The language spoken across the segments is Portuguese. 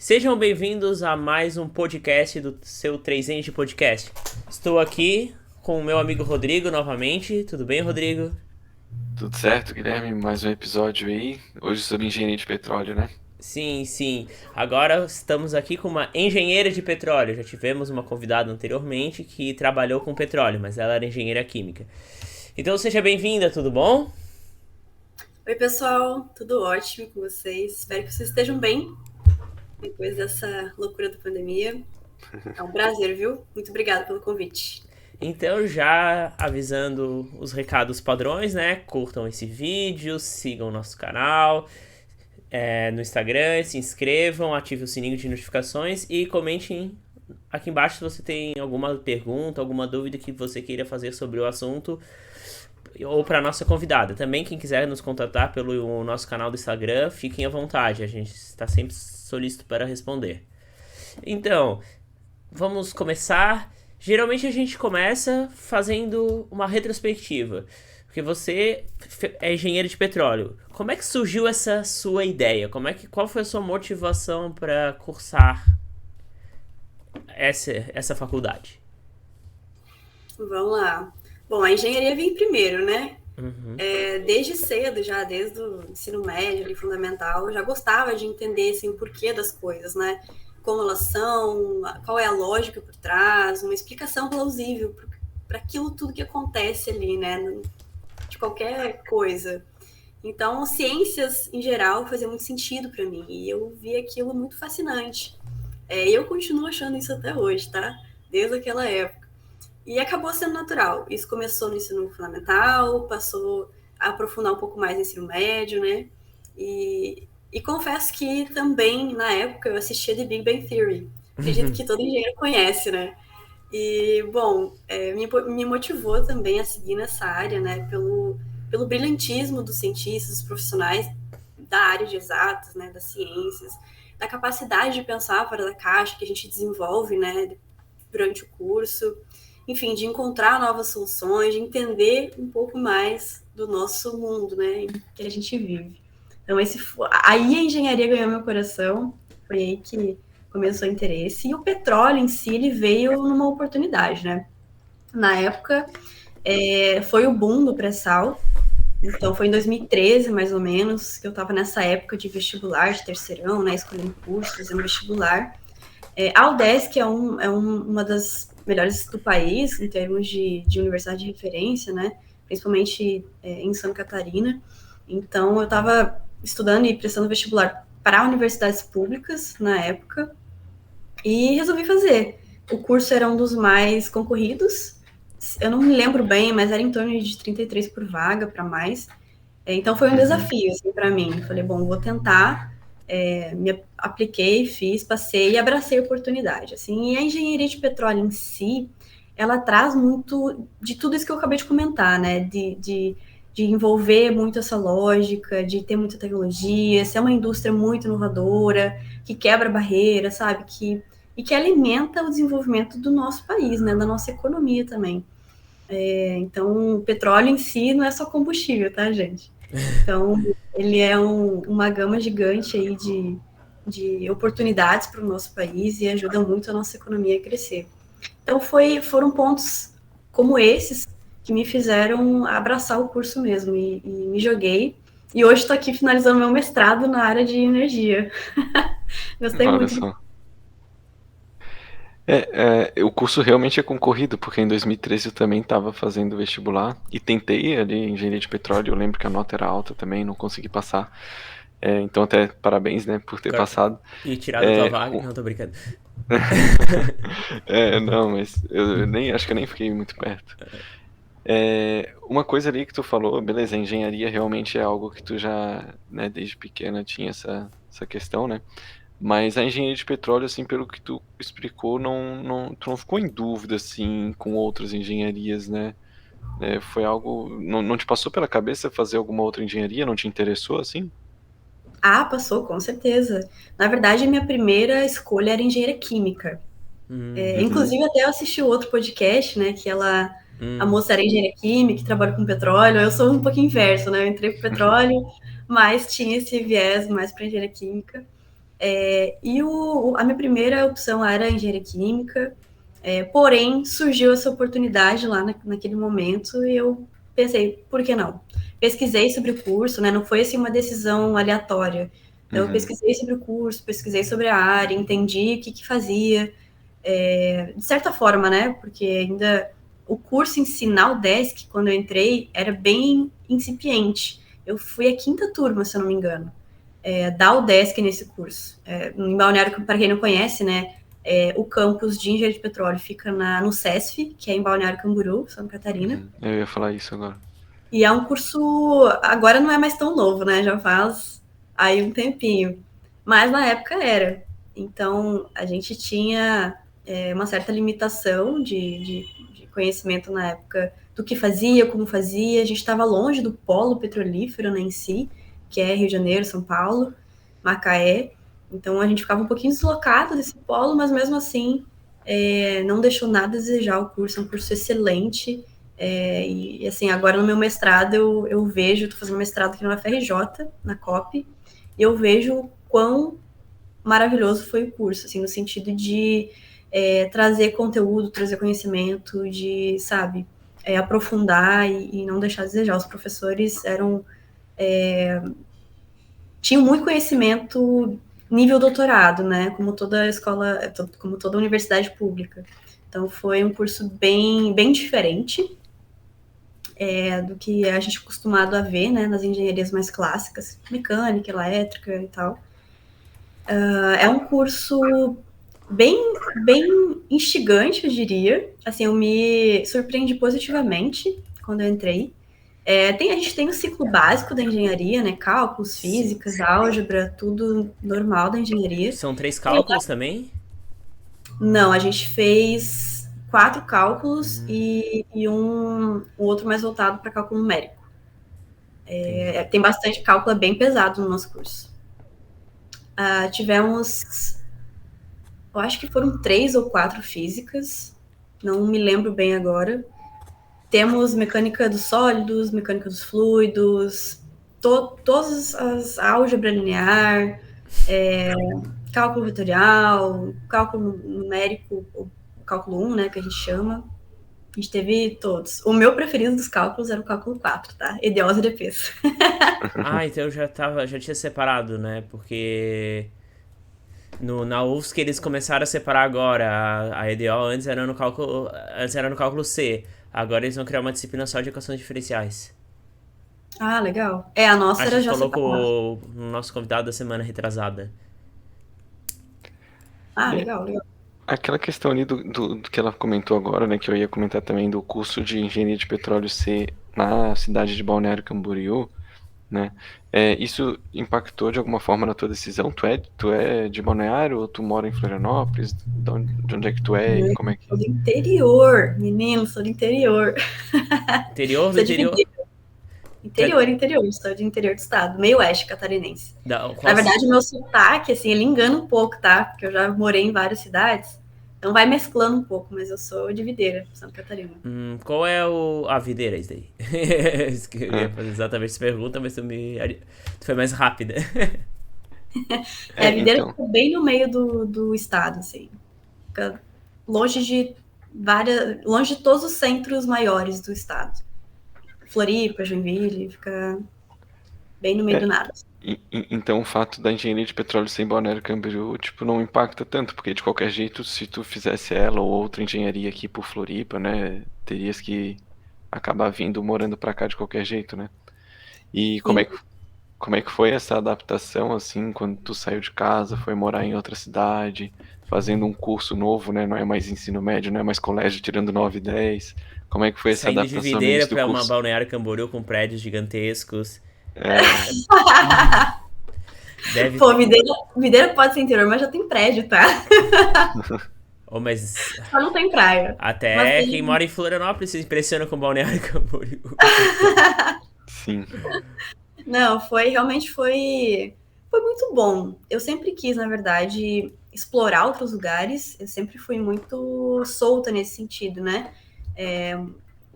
Sejam bem-vindos a mais um podcast do seu 3N de Podcast. Estou aqui com o meu amigo Rodrigo novamente. Tudo bem, Rodrigo? Tudo certo, Guilherme? Mais um episódio aí. Hoje sobre engenharia de petróleo, né? Sim, sim. Agora estamos aqui com uma engenheira de petróleo. Já tivemos uma convidada anteriormente que trabalhou com petróleo, mas ela era engenheira química. Então seja bem-vinda, tudo bom? Oi, pessoal, tudo ótimo com vocês? Espero que vocês estejam bem depois dessa loucura da pandemia. É um prazer, viu? Muito obrigada pelo convite. Então, já avisando os recados padrões, né? Curtam esse vídeo, sigam o nosso canal no Instagram, se inscrevam, ativem o sininho de notificações e comentem aqui embaixo se você tem alguma pergunta, alguma dúvida que você queira fazer sobre o assunto ou para nossa convidada. Também, quem quiser nos contatar pelo nosso canal do Instagram, fiquem à vontade, a gente está sempre solícito para responder. Então, vamos começar. Geralmente a gente começa fazendo uma retrospectiva. Porque você é engenheiro de petróleo. Como é que surgiu essa sua ideia? Qual foi a sua motivação para cursar essa faculdade? Vamos lá. Bom, a engenharia vem primeiro, né? Uhum. Desde cedo, já desde o ensino médio, ali, fundamental, eu já gostava de entender assim, o porquê das coisas, né? Como elas são, qual é a lógica por trás, uma explicação plausível para aquilo tudo que acontece ali, né? De qualquer coisa. Então, ciências em geral fazia muito sentido para mim e eu vi aquilo muito fascinante. Eu continuo achando isso até hoje, tá? Desde aquela época. E acabou sendo natural. Isso começou no ensino fundamental, passou a aprofundar um pouco mais no ensino médio, né? E confesso que também, na época, eu assistia The Big Bang Theory. Acredito que todo engenheiro conhece, né? E, bom, me motivou também a seguir nessa área, né? Pelo brilhantismo dos cientistas, dos profissionais da área de exatas, né? Das ciências, da capacidade de pensar fora da caixa que a gente desenvolve, né? Durante o curso. Enfim, de encontrar novas soluções, de entender um pouco mais do nosso mundo, né? Que a gente vive. Então, aí a engenharia ganhou meu coração. Foi aí que começou o interesse. E o petróleo em si, ele veio numa oportunidade, né? Na época, foi o boom do pré-sal. Então, foi em 2013, mais ou menos, que eu estava nessa época de vestibular, de terceirão, né? Escolhendo curso, fazendo vestibular. A UDESC uma das melhores do país, em termos de universidade de referência, né? Principalmente em Santa Catarina. Então, eu estava estudando e prestando vestibular para universidades públicas na época e resolvi fazer. O curso era um dos mais concorridos, eu não me lembro bem, mas era em torno de 33 por vaga para mais. Então foi um desafio assim, para mim. Falei, bom, vou tentar. Me apliquei, fiz, passei e abracei a oportunidade. Assim, e a engenharia de petróleo em si, ela traz muito de tudo isso que eu acabei de comentar, né? De envolver muito essa lógica, de ter muita tecnologia, ser uma indústria muito inovadora, que quebra barreiras, sabe? E que alimenta o desenvolvimento do nosso país, né? Da nossa economia também. Então, o petróleo em si não é só combustível, tá, gente? Então, ele é uma gama gigante aí de oportunidades para o nosso país e ajuda muito a nossa economia a crescer. Então, foram pontos como esses que me fizeram abraçar o curso mesmo e me joguei. E hoje estou aqui finalizando meu mestrado na área de energia. Gostei Olha muito. só. O curso realmente é concorrido, porque em 2013 eu também estava fazendo vestibular e tentei ali engenharia de petróleo. Eu lembro que a nota era alta também, não consegui passar. Então, até parabéns, né, por ter passado. E tirar da tua É, vaga? o- Não, tô brincando. não, mas eu nem acho que eu nem fiquei muito perto. Uma coisa ali que tu falou, beleza, a engenharia realmente é algo que tu já, né, desde pequena tinha essa questão, né? Mas a engenharia de petróleo, assim, pelo que tu explicou, tu não ficou em dúvida, assim, com outras engenharias, né? Foi algo. Não te passou pela cabeça fazer alguma outra engenharia? Não te interessou, assim? Ah, passou, com certeza. Na verdade, a minha primeira escolha era engenharia química. Uhum. Inclusive, até eu assisti o outro podcast, né? A Hum. moça era engenheira química, que trabalha com petróleo. Eu sou um pouquinho inverso, né? Eu entrei pro petróleo, mas tinha esse viés mais para engenharia química. E a minha primeira opção era engenharia química, porém surgiu essa oportunidade lá naquele momento e eu pensei, por que não? Pesquisei sobre o curso, né? Não foi assim uma decisão aleatória. Então, eu pesquisei sobre o curso, pesquisei sobre a área, entendi o que fazia, de certa forma, né? Porque ainda o curso em si na UDESC, quando eu entrei, era bem incipiente. Eu fui a 5ª turma, se eu não me engano, da UDESC nesse curso. Em Balneário, para quem não conhece, né? O campus de engenharia de petróleo fica no CESF, que é em Balneário Camboriú, Santa Catarina. Eu ia falar isso agora. E é um curso, agora não é mais tão novo, né? Já faz aí um tempinho. Mas na época era. Então, a gente tinha uma certa limitação de conhecimento na época do que fazia, como fazia. A gente estava longe do polo petrolífero, né, em si, que é Rio de Janeiro, São Paulo, Macaé. Então, a gente ficava um pouquinho deslocado desse polo, mas mesmo assim, não deixou nada a desejar o curso. É um curso excelente. E assim, agora no meu mestrado eu vejo, estou fazendo mestrado aqui no UFRJ, na COP, e eu vejo quão maravilhoso foi o curso, assim, no sentido de trazer conteúdo, trazer conhecimento, de, sabe, aprofundar e não deixar a desejar. Os professores tinham muito conhecimento nível doutorado, né, como toda escola, como toda universidade pública. Então foi um curso bem, bem diferente, do que a gente é acostumado a ver, né, nas engenharias mais clássicas, mecânica, elétrica e tal. É um curso bem, bem instigante, eu diria. Assim, eu me surpreendi positivamente quando eu entrei. A gente tem o ciclo básico da engenharia, né, cálculos, físicas, álgebra, tudo normal da engenharia. São 3 cálculos também? Não, a gente fez 4 cálculos e um outro mais voltado para cálculo numérico. Tem bastante cálculo, é bem pesado no nosso curso. Tivemos, eu acho que foram 3 ou 4 físicas, não me lembro bem agora. Temos mecânica dos sólidos, mecânica dos fluidos, todas as álgebra linear, cálculo vetorial, cálculo numérico, o cálculo 1, né, que a gente chama. A gente teve todos. O meu preferido dos cálculos era o cálculo 4, tá? EDOs e DPs. Então eu já tinha separado, né? Porque na UFSC eles começaram a separar agora. A EDO antes era no cálculo C. Agora eles vão criar uma disciplina só de equações diferenciais. Ah, legal. A nossa A era gente já falou separada. com o nosso convidado da semana retrasada. Legal, legal. Aquela questão ali do que ela comentou agora, né, que eu ia comentar também do curso de engenharia de petróleo ser na cidade de Balneário Camboriú, né? Isso impactou de alguma forma na tua decisão? Tu é de Balneário ou tu mora em Florianópolis? De onde é que tu é e como é que... Sou do interior, menino, sou do interior. Interior do Sou interior? dividida. Interior, sou de interior do estado, meio oeste catarinense. Da, Na verdade, o meu sotaque, assim, ele engana um pouco, tá? Porque eu já morei em várias cidades, então vai mesclando um pouco, mas eu sou de Videira, Santa Catarina. Qual é a videira, isso daí? Eu ia fazer exatamente essa pergunta, mas tu foi mais rápida. A Videira então, fica bem no meio do estado, assim. Fica longe de todos os centros maiores do estado. Floripa, Joinville, fica bem no meio do nada. então o fato da engenharia de petróleo ser em Balneário Camboriú, tipo, não impacta tanto, porque de qualquer jeito, se tu fizesse ela ou outra engenharia aqui por Floripa, né, terias que acabar morando pra cá de qualquer jeito, né? E como é que foi essa adaptação, assim, quando tu saiu de casa, foi morar em outra cidade, fazendo um curso novo, né? Não é mais ensino médio, não é mais colégio tirando 9 e 10. Como é que foi essa Saindo de adaptação no Videira início do pra uma curso? Balneário Camboriú com prédios gigantescos. Pô, Videira pode ser interior, mas já tem prédio, tá? Mas Só não tem praia. até Mas tem... quem mora em Florianópolis se impressiona com Balneário Camboriú. Sim. Não, realmente foi muito bom. Eu sempre quis, na verdade, explorar outros lugares. Eu sempre fui muito solta nesse sentido, né?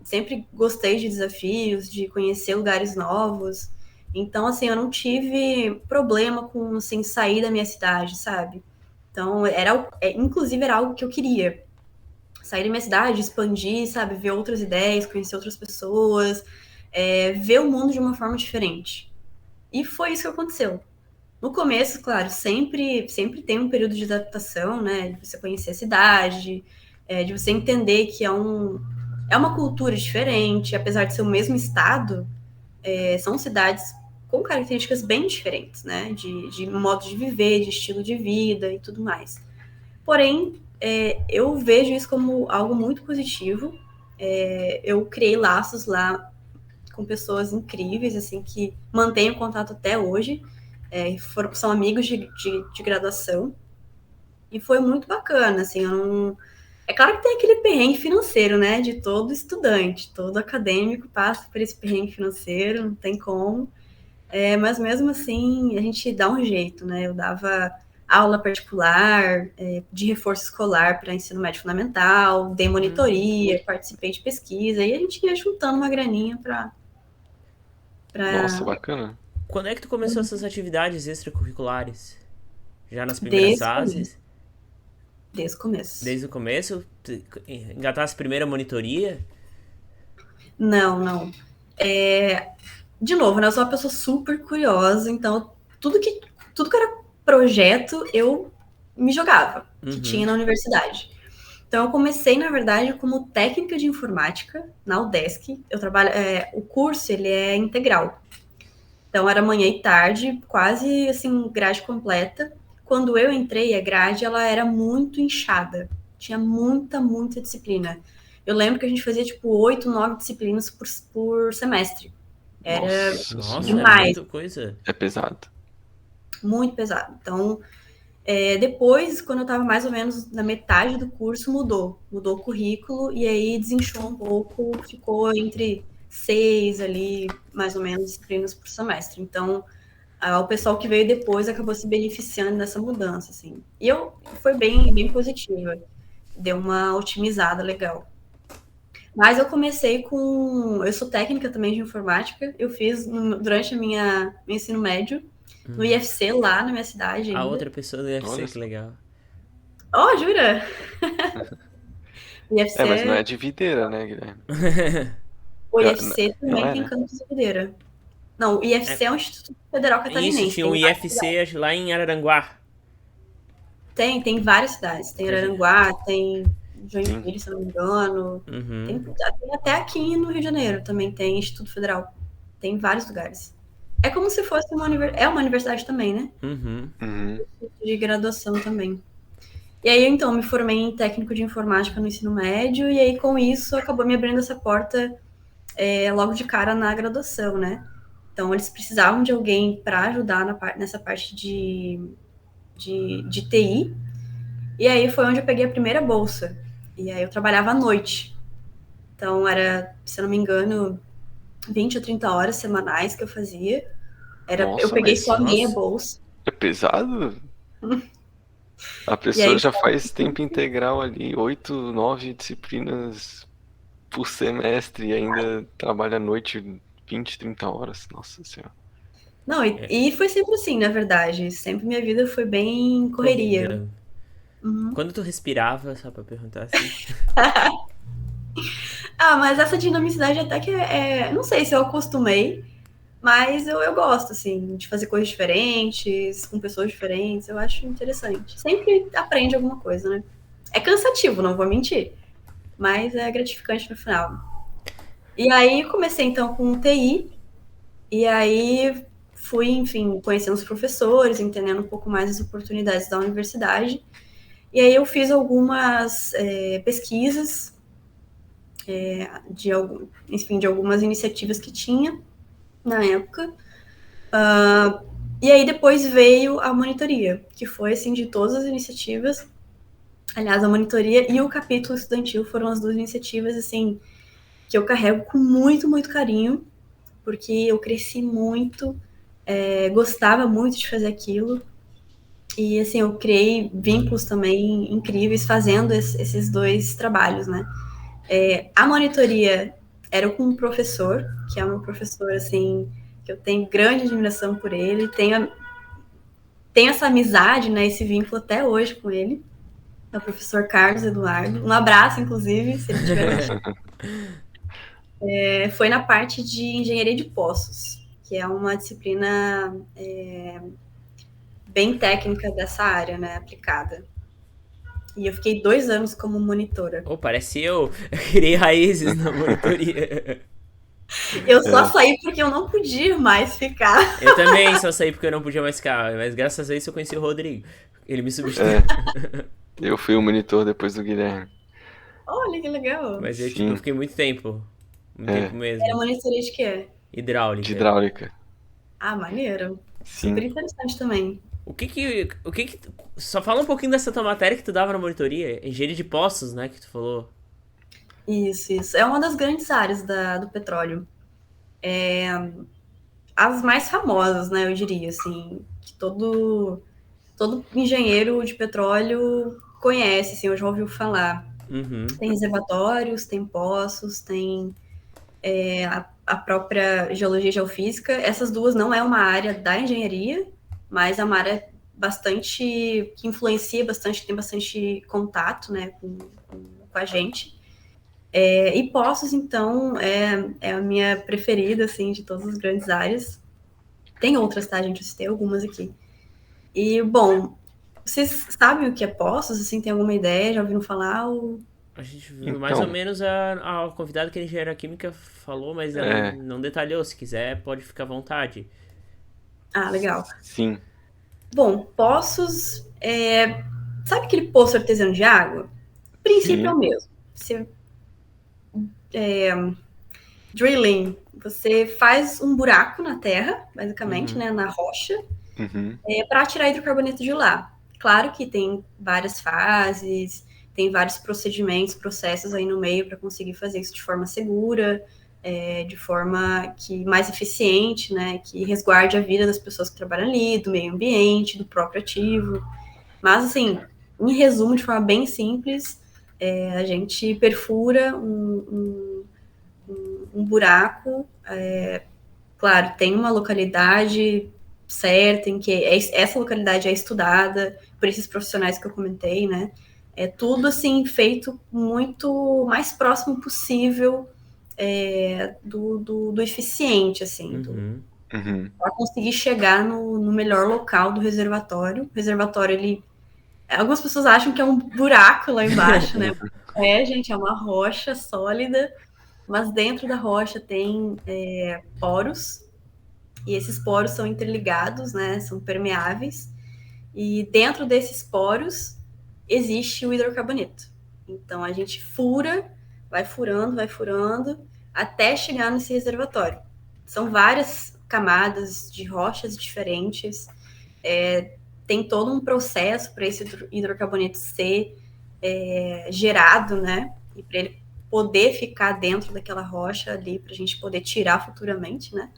Sempre gostei de desafios, de conhecer lugares novos. Então, assim, eu não tive problema com, assim, sair da minha cidade, sabe? Então, inclusive, era algo que eu queria. Sair da minha cidade, expandir, sabe? Ver outras ideias, conhecer outras pessoas, ver o mundo de uma forma diferente. E foi isso que aconteceu. No começo, claro, sempre tem um período de adaptação, né? De você conhecer a cidade, de você entender que é uma cultura diferente, apesar de ser o mesmo estado, são cidades com características bem diferentes, né? De modo de viver, de estilo de vida e tudo mais. Porém, eu vejo isso como algo muito positivo. Eu criei laços lá com pessoas incríveis, assim, que mantenho contato até hoje. São amigos de graduação. E foi muito bacana, assim, eu não... É claro que tem aquele perrengue financeiro, né? De todo estudante, todo acadêmico passa por esse perrengue financeiro, não tem como. Mas mesmo assim, a gente dá um jeito, né? Eu dava aula particular, de reforço escolar para ensino médio fundamental, dei monitoria, participei de pesquisa, e a gente ia juntando uma graninha para... Nossa, bacana. Quando é que tu começou essas atividades extracurriculares? Já nas primeiras Desde o começo. fases? Desde o começo. Desde o começo? Engatasse a primeira monitoria? Não. De novo, né? Eu sou uma pessoa super curiosa, então tudo que era projeto, eu me jogava, que tinha na universidade. Então, eu comecei, na verdade, como técnica de informática na UDESC. Eu trabalho, o curso, ele é integral. Então, era manhã e tarde, quase, assim, grade completa. Quando eu entrei, a grade, ela era muito inchada. Tinha muita disciplina. Eu lembro que a gente fazia, tipo, 8, 9 disciplinas por semestre. Era Nossa, demais. é muita coisa. É pesado. Muito pesado. Então, depois, quando eu estava mais ou menos na metade do curso, mudou o currículo e aí desinchou um pouco, ficou entre 6 ali, mais ou menos, disciplinas por semestre. Então, o pessoal que veio depois acabou se beneficiando dessa mudança, assim. E foi bem positiva, deu uma otimizada legal. Mas eu comecei eu sou técnica também de informática, eu fiz durante meu ensino médio, no IFC, lá na minha cidade ainda. A outra pessoa do UFC, Olha que legal. Oh, jura? O IFC, mas não é de videira, né, Guilherme? o IFC Não também é, tem né? campus de Videira. Não, o IFC é um Instituto Federal Catarinense. Isso, tinha um IFC lá em Araranguá. Tem várias cidades. Tem Araranguá, tem Joinville, se não me engano. Tem até aqui no Rio de Janeiro também tem Instituto Federal. Tem vários lugares. É como se fosse uma universidade também, né? De graduação também. E aí, então, me formei em técnico de informática no ensino médio, e aí, com isso, acabou me abrindo essa porta logo de cara na graduação, né? Então, eles precisavam de alguém para ajudar nessa parte de TI, e aí foi onde eu peguei a primeira bolsa. E aí eu trabalhava à noite. Então, era, se eu não me engano, 20 ou 30 horas semanais que eu fazia. Eu peguei só meia bolsa. É pesado? A pessoa já faz tempo integral ali, 8, 9 disciplinas por semestre e ainda trabalha à noite 20, 30 horas. Nossa Senhora. Não, e foi sempre assim, na verdade. Sempre minha vida foi bem correria. Quando tu respirava, só pra perguntar assim? Mas essa dinamicidade até que não sei se eu acostumei, mas eu gosto, assim, de fazer coisas diferentes, com pessoas diferentes, eu acho interessante. Sempre aprende alguma coisa, né? É cansativo, não vou mentir, mas é gratificante no final. E aí comecei, então, com TI, e aí fui, enfim, conhecendo os professores, entendendo um pouco mais as oportunidades da universidade, e aí eu fiz algumas pesquisas de algumas iniciativas que tinha na época. E aí depois veio a monitoria, que foi, assim, de todas as iniciativas. Aliás, a monitoria e o capítulo estudantil foram as duas iniciativas, assim, que eu carrego com muito carinho, porque eu cresci muito, gostava muito de fazer aquilo. E, assim, eu criei vínculos também incríveis fazendo esses dois trabalhos, né? A monitoria era com um professor, que é um professor, assim, que eu tenho grande admiração por ele, tenho essa amizade, né, esse vínculo até hoje com ele, é o professor Carlos Eduardo. Um abraço, inclusive, se ele estiver ouvindo. Foi na parte de engenharia de poços, que é uma disciplina bem técnica dessa área, né, aplicada. E eu fiquei 2 anos como monitora. Oh, parece eu criei raízes na monitoria. Eu só saí porque eu não podia mais ficar. Eu também só saí porque eu não podia mais ficar, mas graças a isso eu conheci o Rodrigo. Ele me substituiu. Eu fui o monitor depois do Guilherme. Olha que legal. Mas eu, Sim. tipo, fiquei muito tempo. Muito tempo mesmo. Era monitoria de quê? Hidráulica. De hidráulica. Ah, maneiro. Sim. Super interessante também. O que que... Só fala um pouquinho dessa tua matéria que tu dava na monitoria. Engenharia de poços, né, que tu falou. Isso. É uma das grandes áreas do petróleo. As mais famosas, né, eu diria, assim, que todo engenheiro de petróleo conhece, assim, eu já ouviu falar. Uhum. Tem reservatórios, tem poços, tem a própria geologia e geofísica. Essas duas não é uma área da engenharia, mas é uma área bastante que influencia bastante, tem bastante contato, né, com a gente. E poços, então, é a minha preferida, assim, de todas as grandes áreas. Tem outras, tá, gente? Eu citei algumas aqui. E, bom, vocês sabem o que é poços? Assim, tem alguma ideia? Já ouviram falar? Ou... A gente viu mais ou menos a convidada que é engenheira química falou, mas ela não detalhou. Se quiser, pode ficar à vontade. Ah, legal. Sim. Bom, poços... Sabe aquele poço artesiano de água? O princípio é o mesmo. Drilling. Você faz um buraco na terra, basicamente, né, na rocha, para tirar hidrocarboneto de lá. Claro que tem várias fases, tem vários procedimentos, processos aí no meio para conseguir fazer isso de forma segura, de forma mais eficiente, né, que resguarde a vida das pessoas que trabalham ali, do meio ambiente, do próprio ativo. Mas, assim, em resumo, de forma bem simples, a gente perfura um buraco, claro, tem uma localidade certa em que essa localidade é estudada por esses profissionais que eu comentei, né? É tudo, assim, feito muito mais próximo possível do eficiente, assim, para conseguir chegar no melhor local do reservatório. O reservatório, algumas pessoas acham que é um buraco lá embaixo, né? Gente, é uma rocha sólida, mas dentro da rocha tem poros, e esses poros são interligados, né? São permeáveis, e dentro desses poros existe o hidrocarboneto. Então a gente vai furando, até chegar nesse reservatório. São várias camadas de rochas diferentes, tem todo um processo para esse hidrocarboneto ser gerado, né? E para ele poder ficar dentro daquela rocha ali, para a gente poder tirar futuramente, né?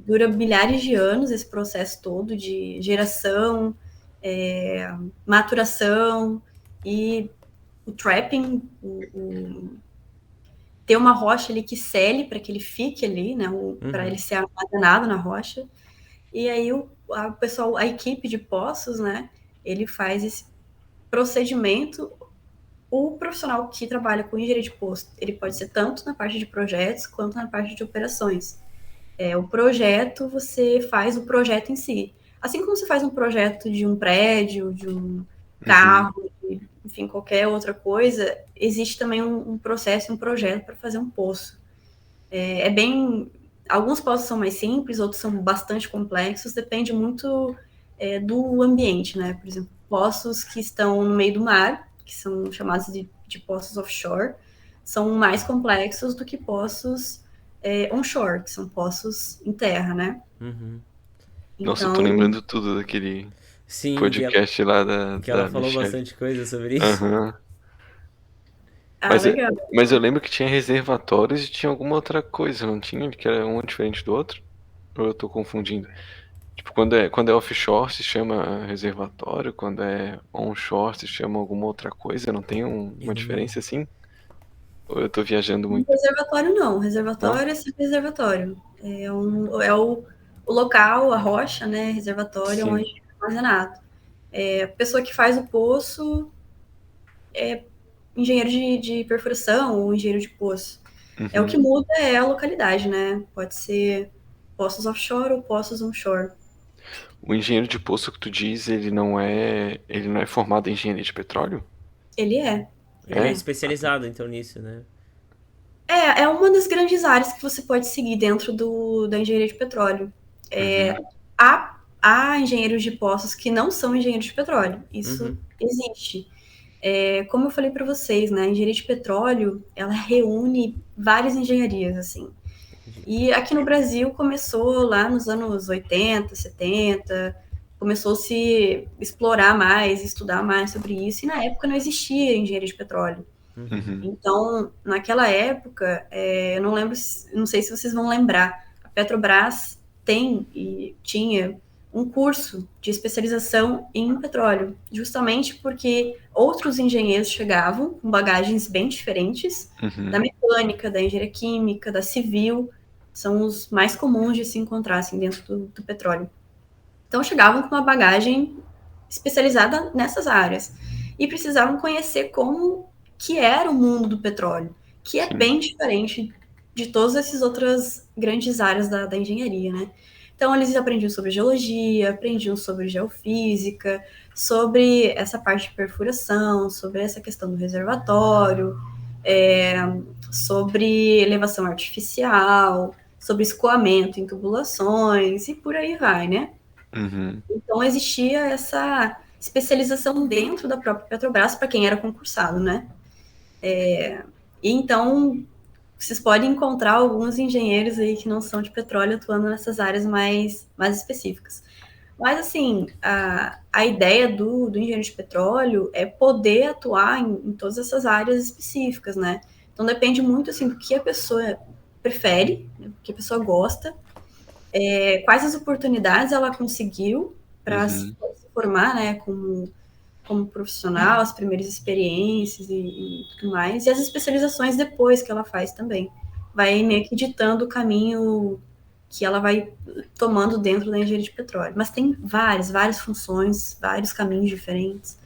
Dura milhares de anos esse processo todo de geração, maturação e o trapping, ter uma rocha ali que sele para que ele fique ali, né? Para ele ser armazenado na rocha. E aí a equipe de poços, né? Ele faz esse procedimento. O profissional que trabalha com engenharia de poço, ele pode ser tanto na parte de projetos quanto na parte de operações. O projeto, você faz o projeto em si. Assim como você faz um projeto de um prédio, de um carro, enfim, qualquer outra coisa, existe também um processo, um projeto para fazer um poço. Alguns poços são mais simples, outros são bastante complexos, depende muito do ambiente, né? Por exemplo, poços que estão no meio do mar, que são chamados de poços offshore, são mais complexos do que poços onshore, que são poços em terra, né? Nossa, eu tô lembrando tudo daquele podcast lá da que ela falou Michelle. Bastante coisa sobre isso. Legal. Mas eu lembro que tinha reservatórios e tinha alguma outra coisa, não tinha? Que era um diferente do outro? Ou eu tô confundindo? Tipo, quando é offshore se chama reservatório, quando é onshore se chama alguma outra coisa, não tem uma diferença assim? Ou eu tô viajando Um muito? reservatório não. Não? Reservatório é sempre reservatório. É o local, a rocha, né? Reservatório Sim. onde é armazenado. A pessoa que faz o poço é engenheiro de perfuração ou engenheiro de poço. O que Uhum. muda é a localidade, né? Pode ser poços offshore ou poços onshore. O engenheiro de poço que tu diz, ele não é formado em engenharia de petróleo? Ele é. Ele Ele é é. especializado, então, nisso, né? É uma das grandes áreas que você pode seguir dentro da engenharia de petróleo. Uhum. Há engenheiros de poços que não são engenheiros de petróleo. Isso Uhum. existe. Como eu falei para vocês, né, a engenharia de petróleo, ela reúne várias engenharias, assim. Entendi. E aqui no Brasil começou lá nos anos 80, 70, começou a se explorar mais, estudar mais sobre isso, e na época não existia engenharia de petróleo. Uhum. Uhum. Então, naquela época, eu não lembro, não sei se vocês vão lembrar, a Petrobras tem e tinha um curso de especialização em petróleo, justamente porque outros engenheiros chegavam com bagagens bem diferentes da Uhum. mecânica, da engenharia química, da civil, são os mais comuns de se encontrar assim, dentro do petróleo. Então, chegavam com uma bagagem especializada nessas áreas e precisavam conhecer como que era o mundo do petróleo, que é Sim. bem diferente de todas essas outras grandes áreas da engenharia, né? Então, eles aprendiam sobre geologia, aprendiam sobre geofísica, sobre essa parte de perfuração, sobre essa questão do reservatório, é, sobre elevação artificial, sobre escoamento em tubulações e por aí vai, né? Uhum. Então, existia essa especialização dentro da própria Petrobras para quem era concursado, né? E então, vocês podem encontrar alguns engenheiros aí que não são de petróleo atuando nessas áreas mais específicas. Mas, assim, a ideia do engenheiro de petróleo é poder atuar em todas essas áreas específicas, né? Então, depende muito, assim, do que a pessoa prefere, né, do que a pessoa gosta, quais as oportunidades ela conseguiu para se Uhum. formar, né, como profissional, as primeiras experiências e tudo mais, e as especializações depois que ela faz também. Vai meio que ditando o caminho que ela vai tomando dentro da engenharia de petróleo. Mas tem várias funções, vários caminhos diferentes.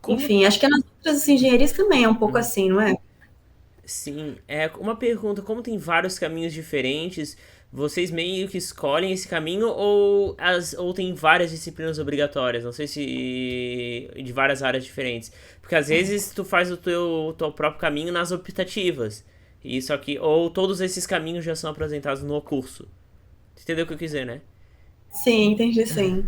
Como. Enfim, acho que nas outras engenharias também é um pouco assim, não é? Sim, é uma pergunta, como tem vários caminhos diferentes, vocês meio que escolhem esse caminho ou tem várias disciplinas obrigatórias? Não sei se de várias áreas diferentes. Porque às vezes tu faz o teu próprio caminho nas optativas. E só que ou todos esses caminhos já são apresentados no curso. Você entendeu o que eu quis dizer, né? Sim, entendi sim.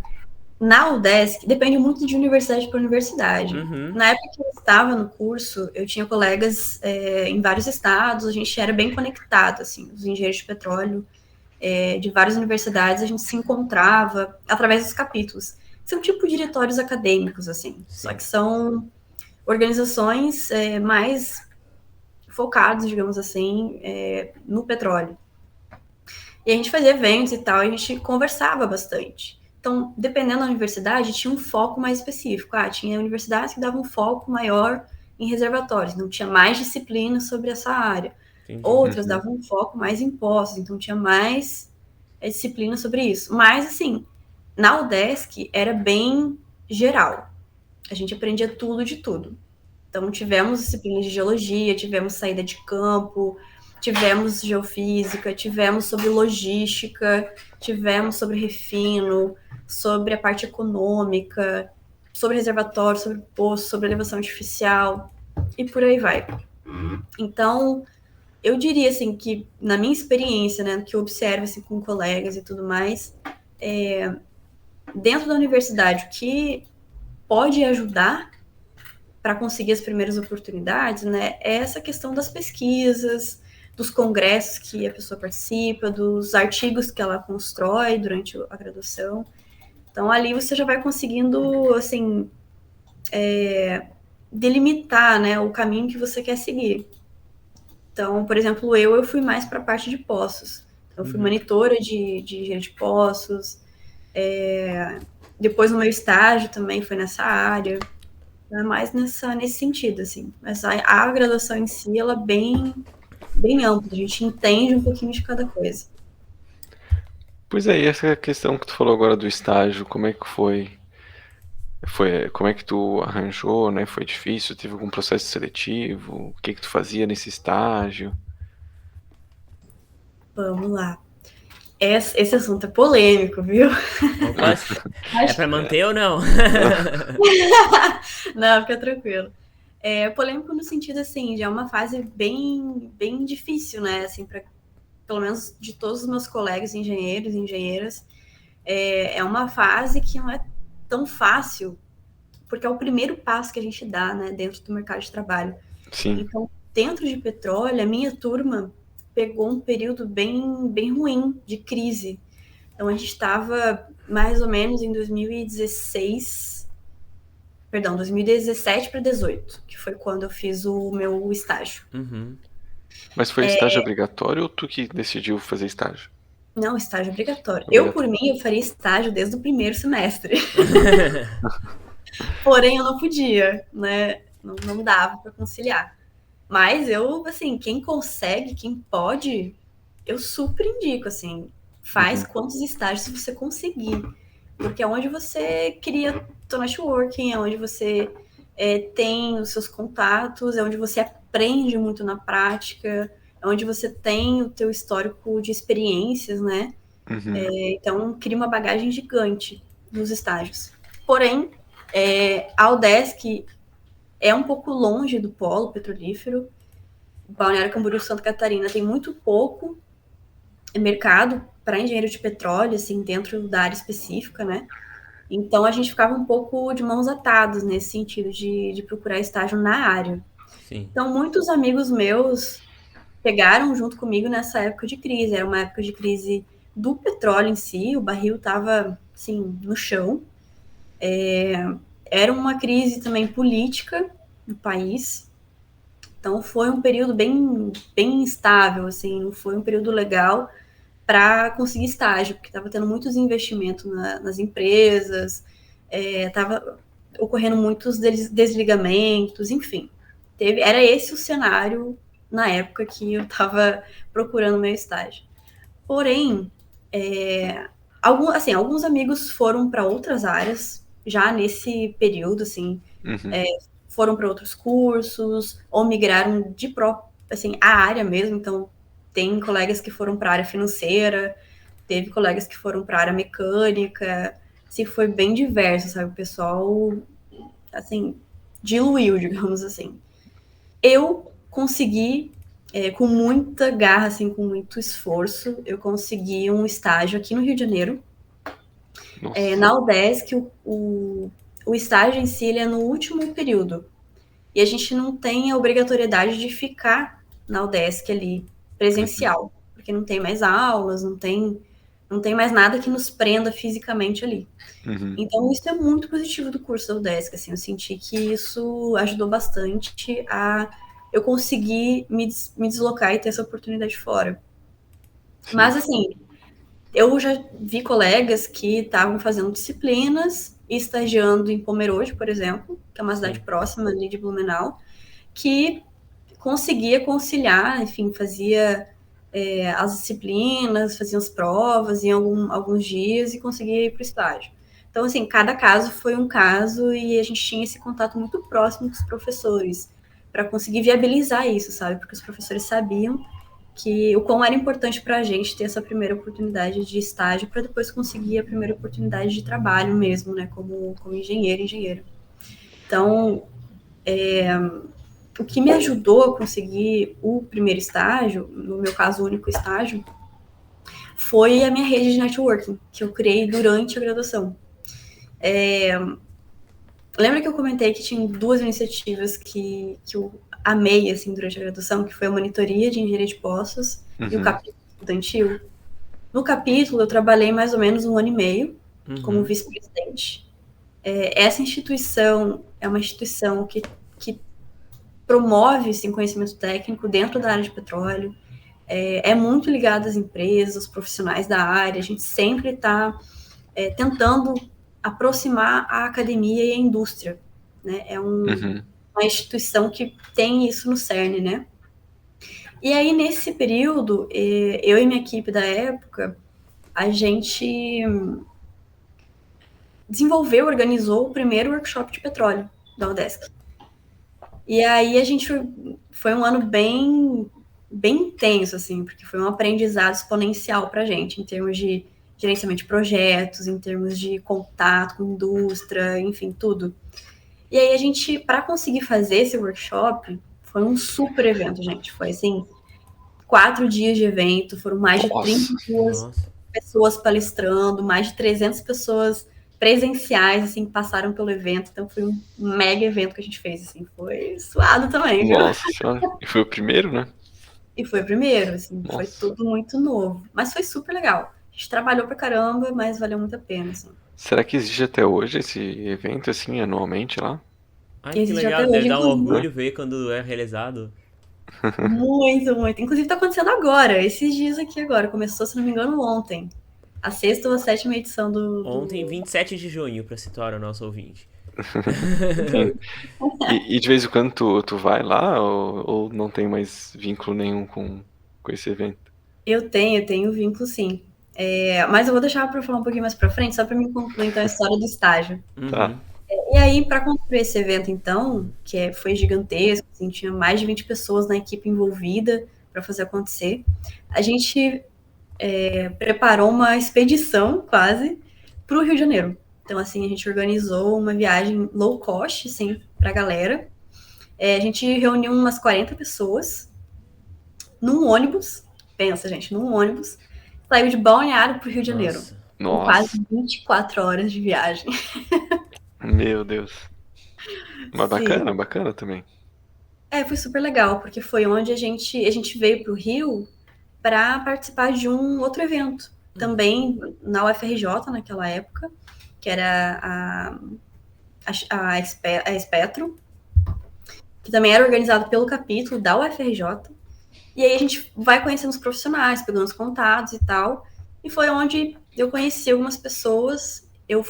Na UDESC, depende muito de universidade para universidade. Uhum. Na época que eu estava no curso, eu tinha colegas em vários estados, a gente era bem conectado, assim, os engenheiros de petróleo de várias universidades, a gente se encontrava através dos capítulos. São tipo diretórios acadêmicos, assim, só Sim. que são organizações mais focadas, digamos assim, no petróleo. E a gente fazia eventos e tal, e a gente conversava bastante. Então, dependendo da universidade, tinha um foco mais específico. Tinha universidades que davam um foco maior em reservatórios, não tinha mais disciplinas sobre essa área. Entendi. Outras Uhum. davam um foco mais em postos, então tinha mais disciplina sobre isso. Mas, assim, na UDESC era bem geral. A gente aprendia tudo de tudo. Então, tivemos disciplinas de geologia, tivemos saída de campo, tivemos geofísica, tivemos sobre logística, tivemos sobre refino, sobre a parte econômica, sobre reservatório, sobre poço, sobre elevação artificial e por aí vai. Então, eu diria assim que na minha experiência, né, que eu observo assim, com colegas e tudo mais, dentro da universidade, o que pode ajudar para conseguir as primeiras oportunidades, né, é essa questão das pesquisas, dos congressos que a pessoa participa, dos artigos que ela constrói durante a graduação. Então, ali você já vai conseguindo, assim, delimitar, né, o caminho que você quer seguir. Então, por exemplo, eu fui mais para a parte de poços. Então, eu fui monitora de engenharia de poços. Depois, o meu estágio também foi nessa área. É mais nesse sentido, assim. Mas a graduação em si, ela é bem ampla. A gente entende um pouquinho de cada coisa. Pois é, e essa questão que tu falou agora do estágio, como é que foi? Como é que tu arranjou, né? Foi difícil? Teve algum processo seletivo? O que que tu fazia nesse estágio? Vamos lá. Esse assunto é polêmico, viu? Opa, é pra manter ou não? Não, fica tranquilo. É polêmico no sentido, assim, de é uma fase bem difícil, né? Assim, pelo menos de todos os meus colegas engenheiros e engenheiras, é uma fase que não é tão fácil, porque é o primeiro passo que a gente dá, né, dentro do mercado de trabalho. Sim. Então, dentro de petróleo, a minha turma pegou um período bem ruim de crise. Então, a gente estava mais ou menos em 2016, perdão, 2017 para 2018, que foi quando eu fiz o meu estágio. Uhum. Mas foi estágio obrigatório ou tu que decidiu fazer estágio? Não, estágio obrigatório. Obrigatório. Eu, por mim, eu faria estágio desde o primeiro semestre. Porém, eu não podia, né? Não dava para conciliar. Mas eu, assim, quem consegue, quem pode, eu super indico, assim, faz quantos estágios você conseguir. Porque é onde você cria seu networking, é onde você tem os seus contatos, é onde você aprende muito na prática, é onde você tem o teu histórico de experiências, né? Então, cria uma bagagem gigante nos estágios. Porém, a UDESC é um pouco longe do polo petrolífero. O Balneário Camboriú, Santa Catarina, tem muito pouco mercado para engenheiro de petróleo, assim, dentro da área específica, né? Então, a gente ficava um pouco de mãos atadas nesse sentido de procurar estágio na área. Sim. Então, muitos amigos meus pegaram junto comigo nessa época de crise. Era uma época de crise do petróleo em si, o barril estava, assim, no chão. Era uma crise também política no país. Então, foi um período bem instável, assim, não foi um período legal para conseguir estágio, porque estava tendo muitos investimentos nas empresas, estava ocorrendo muitos desligamentos, enfim. Era esse o cenário na época que eu estava procurando meu estágio. Porém, alguns amigos foram para outras áreas já nesse período, assim, foram para outros cursos ou migraram assim, a área mesmo. Então, tem colegas que foram para a área financeira, teve colegas que foram para a área mecânica, assim, foi bem diverso, sabe? O pessoal, assim, diluiu, digamos assim. Eu consegui, com muita garra, assim, com muito esforço, eu consegui um estágio aqui no Rio de Janeiro. Na UDESC, o estágio em si ele é no último período. E a gente não tem a obrigatoriedade de ficar na UDESC ali, presencial, porque não tem mais aulas, não tem mais nada que nos prenda fisicamente ali. Então, isso é muito positivo do curso da UDESC, assim, eu senti que isso ajudou bastante a eu conseguir me deslocar e ter essa oportunidade fora. Sim. Mas, assim, eu já vi colegas que estavam fazendo disciplinas e estagiando em Pomerode, por exemplo, que é uma cidade próxima ali de Blumenau, que conseguia conciliar, enfim, fazia as disciplinas, fazia as provas em alguns dias e conseguia ir para o estágio. Então, assim, cada caso foi um caso e a gente tinha esse contato muito próximo com os professores para conseguir viabilizar isso, sabe? Porque os professores sabiam que o quão era importante para a gente ter essa primeira oportunidade de estágio para depois conseguir a primeira oportunidade de trabalho mesmo, né? Como engenheiro. Então, o que me ajudou a conseguir o primeiro estágio, no meu caso, o único estágio, foi a minha rede de networking, que eu criei durante a graduação. Lembra que eu comentei que tinha 2 iniciativas que eu amei, assim, durante a graduação, que foi a monitoria de engenharia de poços e o capítulo estudantil? No capítulo, eu trabalhei mais ou menos 1 ano e meio como vice-presidente. Essa instituição é uma instituição que promove esse conhecimento técnico dentro da área de petróleo, é muito ligada às empresas, aos profissionais da área, a gente sempre está tentando aproximar a academia e a indústria, né? É Uhum. uma instituição que tem isso no CERN, né? E aí, nesse período, eu e minha equipe da época, a gente desenvolveu, organizou o primeiro workshop de petróleo da UDESC. E aí foi um ano bem intenso, assim, porque foi um aprendizado exponencial para a gente, em termos de gerenciamento de projetos, em termos de contato com indústria, enfim, tudo. E aí a gente, para conseguir fazer esse workshop, foi um super evento, gente. Foi assim, 4 dias de evento, foram mais de 32 pessoas palestrando, mais de 300 pessoas presenciais, assim, que passaram pelo evento. Então foi um mega evento que a gente fez, assim, foi suado também, viu? Nossa senhora. E foi o primeiro, né? E foi o primeiro, assim, Nossa. foi tudo muito novo. Mas foi super legal. A gente trabalhou pra caramba, mas valeu muito a pena, assim. Será que existe até hoje esse evento, assim, anualmente lá? Ai, que Existe legal, até deve hoje, dar um inclusive. orgulho ver quando é realizado. Muito, muito. Inclusive tá acontecendo agora, esses dias aqui agora. Começou, se não me engano, ontem. A 6ª ou a 7ª edição do... Ontem, 27 de junho, pra situar o nosso ouvinte. E de vez em quando tu vai lá ou não tem mais vínculo nenhum com esse evento? Eu tenho vínculo, sim. Mas eu vou deixar para falar um pouquinho mais para frente, só para me concluir então a história do estágio. Tá. E aí, para construir esse evento, então, que foi gigantesco, assim, tinha mais de 20 pessoas na equipe envolvida para fazer acontecer, a gente preparou uma expedição, quase, para o Rio de Janeiro. Então, assim, a gente organizou uma viagem low cost, assim, para a galera. A gente reuniu umas 40 pessoas num ônibus, pensa, gente, num ônibus, saiu de Balneário para o Rio de Janeiro. Com quase 24 horas de viagem. Meu Deus. Mas Sim. bacana também. Foi super legal, porque foi onde a gente veio para o Rio para participar de um outro evento, também na UFRJ naquela época, que era a Espetro, que também era organizado pelo capítulo da UFRJ. E aí a gente vai conhecendo os profissionais, pegando os contatos e tal. E foi onde eu conheci algumas pessoas, eu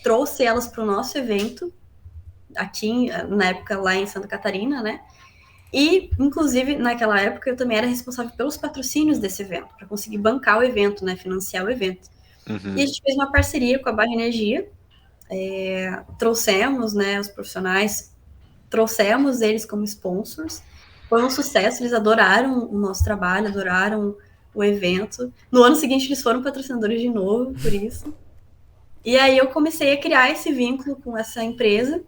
trouxe elas para o nosso evento, aqui, na época, lá em Santa Catarina, né? E, inclusive, naquela época, eu também era responsável pelos patrocínios desse evento, para conseguir bancar o evento, né? Financiar o evento. Uhum. E a gente fez uma parceria com a Barra Energia, trouxemos, né, os profissionais, trouxemos eles como sponsors. Foi um sucesso, eles adoraram o nosso trabalho, adoraram o evento. No ano seguinte, eles foram patrocinadores de novo, por isso. E aí eu comecei a criar esse vínculo com essa empresa.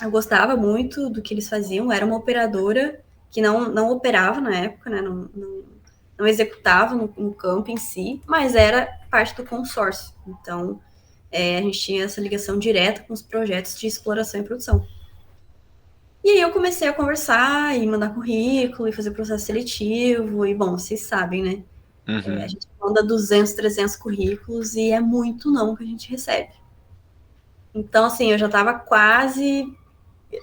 Eu gostava muito do que eles faziam. Era uma operadora que não operava na época, né? Não executava no campo em si, mas era parte do consórcio. Então, a gente tinha essa ligação direta com os projetos de exploração e produção. E aí eu comecei a conversar e mandar currículo e fazer processo seletivo. E, bom, vocês sabem, né? Uhum. A gente manda 200, 300 currículos e é muito não que a gente recebe. Então, assim, eu já estava quase...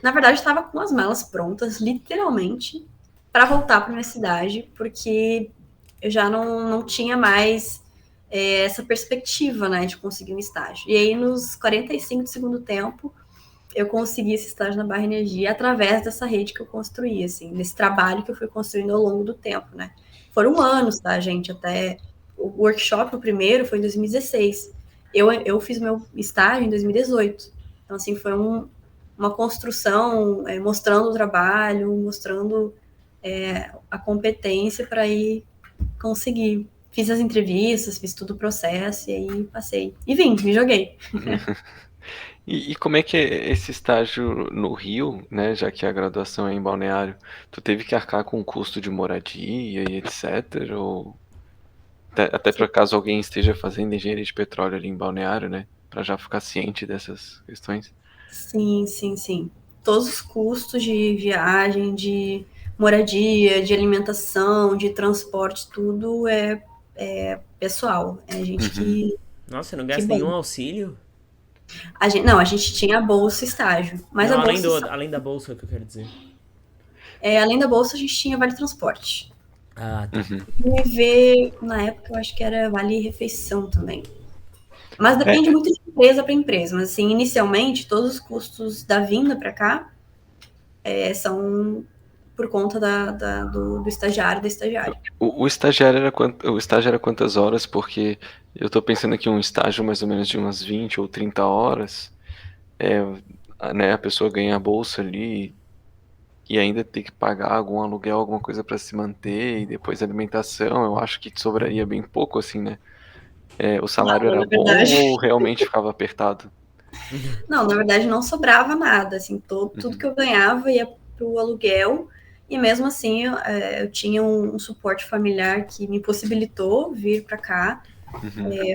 Na verdade, estava com as malas prontas, literalmente, para voltar para minha cidade, porque eu já não tinha mais essa perspectiva, né, de conseguir um estágio. E aí, nos 45 do segundo tempo, eu consegui esse estágio na Barra Energia através dessa rede que eu construí, assim, desse trabalho que eu fui construindo ao longo do tempo, né. Foram anos, tá, gente? Até o workshop, o primeiro, foi em 2016. Eu fiz meu estágio em 2018. Então, assim, foi uma construção, mostrando o trabalho, mostrando a competência para ir conseguir. Fiz as entrevistas, fiz todo o processo e aí passei. E vim, me joguei. E como é que é esse estágio no Rio, né, já que a graduação é em Balneário? Tu teve que arcar com o custo de moradia e etc? Ou até por acaso alguém esteja fazendo engenharia de petróleo ali em Balneário, né, para já ficar ciente dessas questões? Sim. Todos os custos de viagem, de moradia, de alimentação, de transporte, tudo é pessoal. É a gente que... Nossa, você não gasta nenhum auxílio? A gente tinha a bolsa estágio. Mas não, a bolsa... além da bolsa, é o que eu quero dizer. Além da bolsa, a gente tinha vale transporte. Ah, tá. Me ver, na época, eu acho que era vale refeição também. Mas depende muito de empresa para empresa, mas assim, inicialmente, todos os custos da vinda para cá são por conta do estagiário, da estagiária. O estágio era quantas horas? Porque eu tô pensando aqui um estágio mais ou menos de umas 20 ou 30 horas, né, a pessoa ganha a bolsa ali e ainda tem que pagar algum aluguel, alguma coisa para se manter e depois alimentação, eu acho que sobraria bem pouco assim, né? O salário Não, era na bom verdade, ou realmente ficava apertado? não, na verdade não sobrava nada, assim, tudo que eu ganhava ia pro aluguel, e mesmo assim eu tinha um suporte familiar que me possibilitou vir para cá.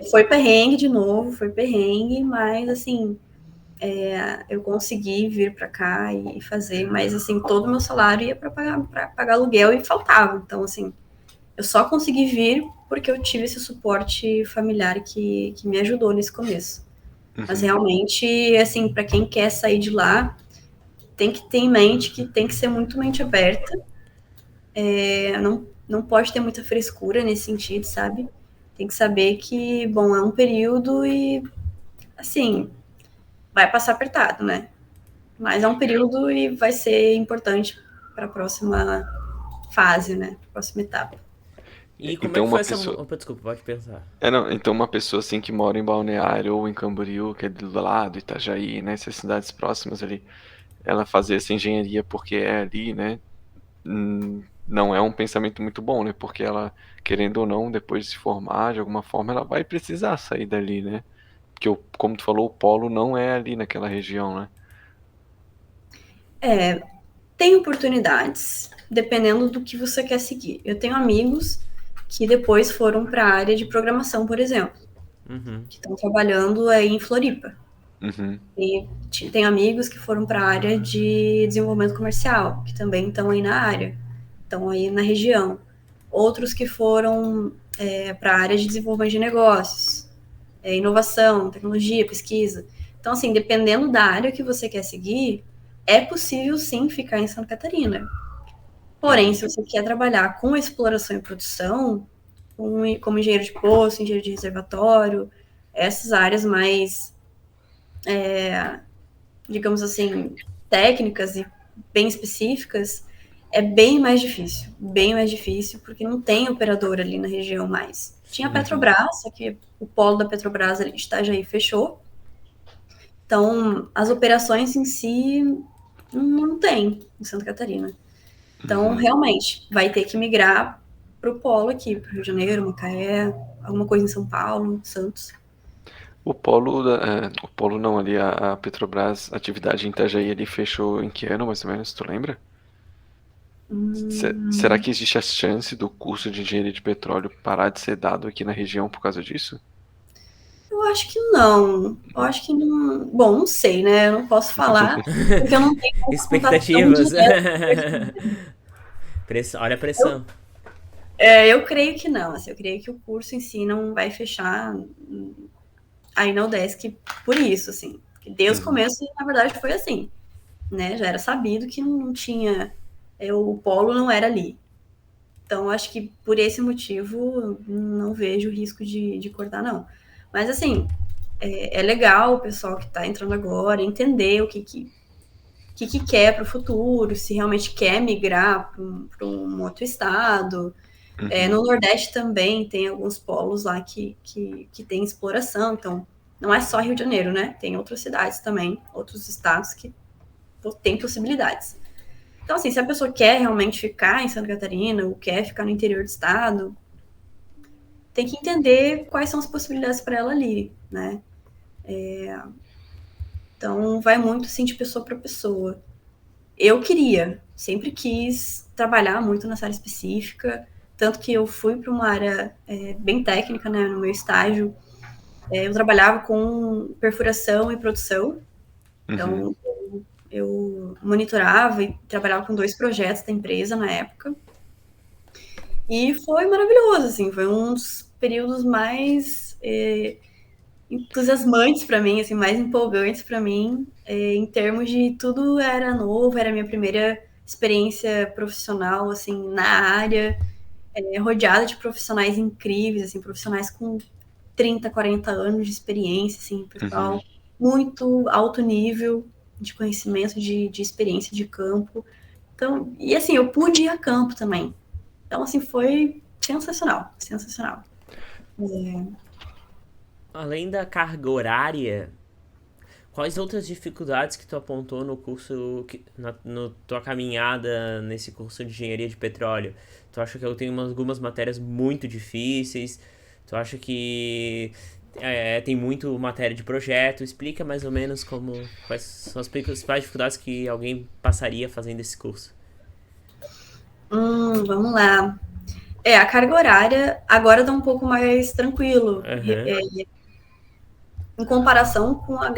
Foi perrengue de novo, foi perrengue, mas assim, eu consegui vir para cá e fazer, mas assim, todo o meu salário ia para pagar aluguel e faltava. Então, assim, eu só consegui vir porque eu tive esse suporte familiar que me ajudou nesse começo. Mas realmente, assim, para quem quer sair de lá, tem que ter em mente que tem que ser muito mente aberta. Não pode ter muita frescura nesse sentido, sabe? Tem que saber que, bom, é um período e, assim, vai passar apertado, né? Mas é um período e vai ser importante para a próxima fase, né? Próxima etapa. E como é Então que foi uma essa. pessoa, Opa, desculpa, pode pensar. não, então uma pessoa assim que mora em Balneário ou em Camboriú, que é do lado, Itajaí, né, essas cidades próximas ali, ela fazer essa engenharia porque é ali, né? Não é um pensamento muito bom, né? Porque ela, querendo ou não, depois de se formar, de alguma forma, ela vai precisar sair dali, né? Porque, como tu falou, o polo não é ali naquela região, né? Tem oportunidades, dependendo do que você quer seguir. Eu tenho amigos que depois foram para a área de programação, por exemplo, que estão trabalhando aí em Floripa. Uhum, E tem amigos que foram para a área de desenvolvimento comercial, que também estão aí na área, estão aí na região. Outros que foram para a área de desenvolvimento de negócios, inovação, tecnologia, pesquisa. Então, assim, dependendo da área que você quer seguir, é possível sim ficar em Santa Catarina. Porém, se você quer trabalhar com exploração e produção, como engenheiro de poço, engenheiro de reservatório, essas áreas mais, digamos assim, técnicas e bem específicas, é bem mais difícil, porque não tem operador ali na região mais. Tinha a Petrobras, só que o polo da Petrobras ali de Itajaí fechou. Então, as operações em si não tem em Santa Catarina. Então, realmente, vai ter que migrar para o polo aqui, para o Rio de Janeiro, Macaé, alguma coisa em São Paulo, Santos. O polo não, ali, a Petrobras, a atividade em Itajaí, ele fechou em que ano, mais ou menos, tu lembra? Será que existe a chance do curso de engenharia de petróleo parar de ser dado aqui na região por causa disso? Eu acho que não. Eu acho que não. Bom, não sei, né? Eu não posso falar, porque eu não tenho contato tão Expectativas. direto. Olha a pressão. Eu creio que não. Assim, eu creio que o curso em si não vai fechar aí na UDESC por isso, assim. Porque desde o começo, na verdade, foi assim. Né? Já era sabido que não tinha. O polo não era ali. Então, acho que por esse motivo, não vejo risco de cortar, não. Mas, assim, é legal o pessoal que está entrando agora entender o que quer para o futuro, se realmente quer migrar para um outro estado. No Nordeste também tem alguns polos lá que tem exploração, então não é só Rio de Janeiro, né? Tem outras cidades também, outros estados que têm possibilidades. Então, assim, se a pessoa quer realmente ficar em Santa Catarina ou quer ficar no interior do estado, tem que entender quais são as possibilidades para ela ali, né? Então, vai muito, assim, de pessoa para pessoa. Eu sempre quis trabalhar muito nessa área específica, tanto que eu fui para uma área bem técnica, né, no meu estágio. Eu trabalhava com perfuração e produção, então eu monitorava e trabalhava com 2 projetos da empresa na época. E foi maravilhoso, assim, foi um dos períodos mais entusiasmantes para mim, assim, mais empolgantes para mim, em termos de tudo era novo, era a minha primeira experiência profissional, assim, na área, rodeada de profissionais incríveis, assim, profissionais com 30, 40 anos de experiência, assim, pessoal, Uhum. muito alto nível de conhecimento, de experiência de campo. Então, e assim, eu pude ir a campo também. Então, assim, foi sensacional, sensacional. Além da carga horária, quais outras dificuldades que tu apontou no curso, no tua caminhada nesse curso de engenharia de petróleo? Tu acha que eu tenho algumas matérias muito difíceis? Tu acha que tem muito matéria de projeto? Explica mais ou menos quais são as principais dificuldades que alguém passaria fazendo esse curso. Vamos lá. A carga horária agora tá um pouco mais tranquilo, Aham, em comparação com a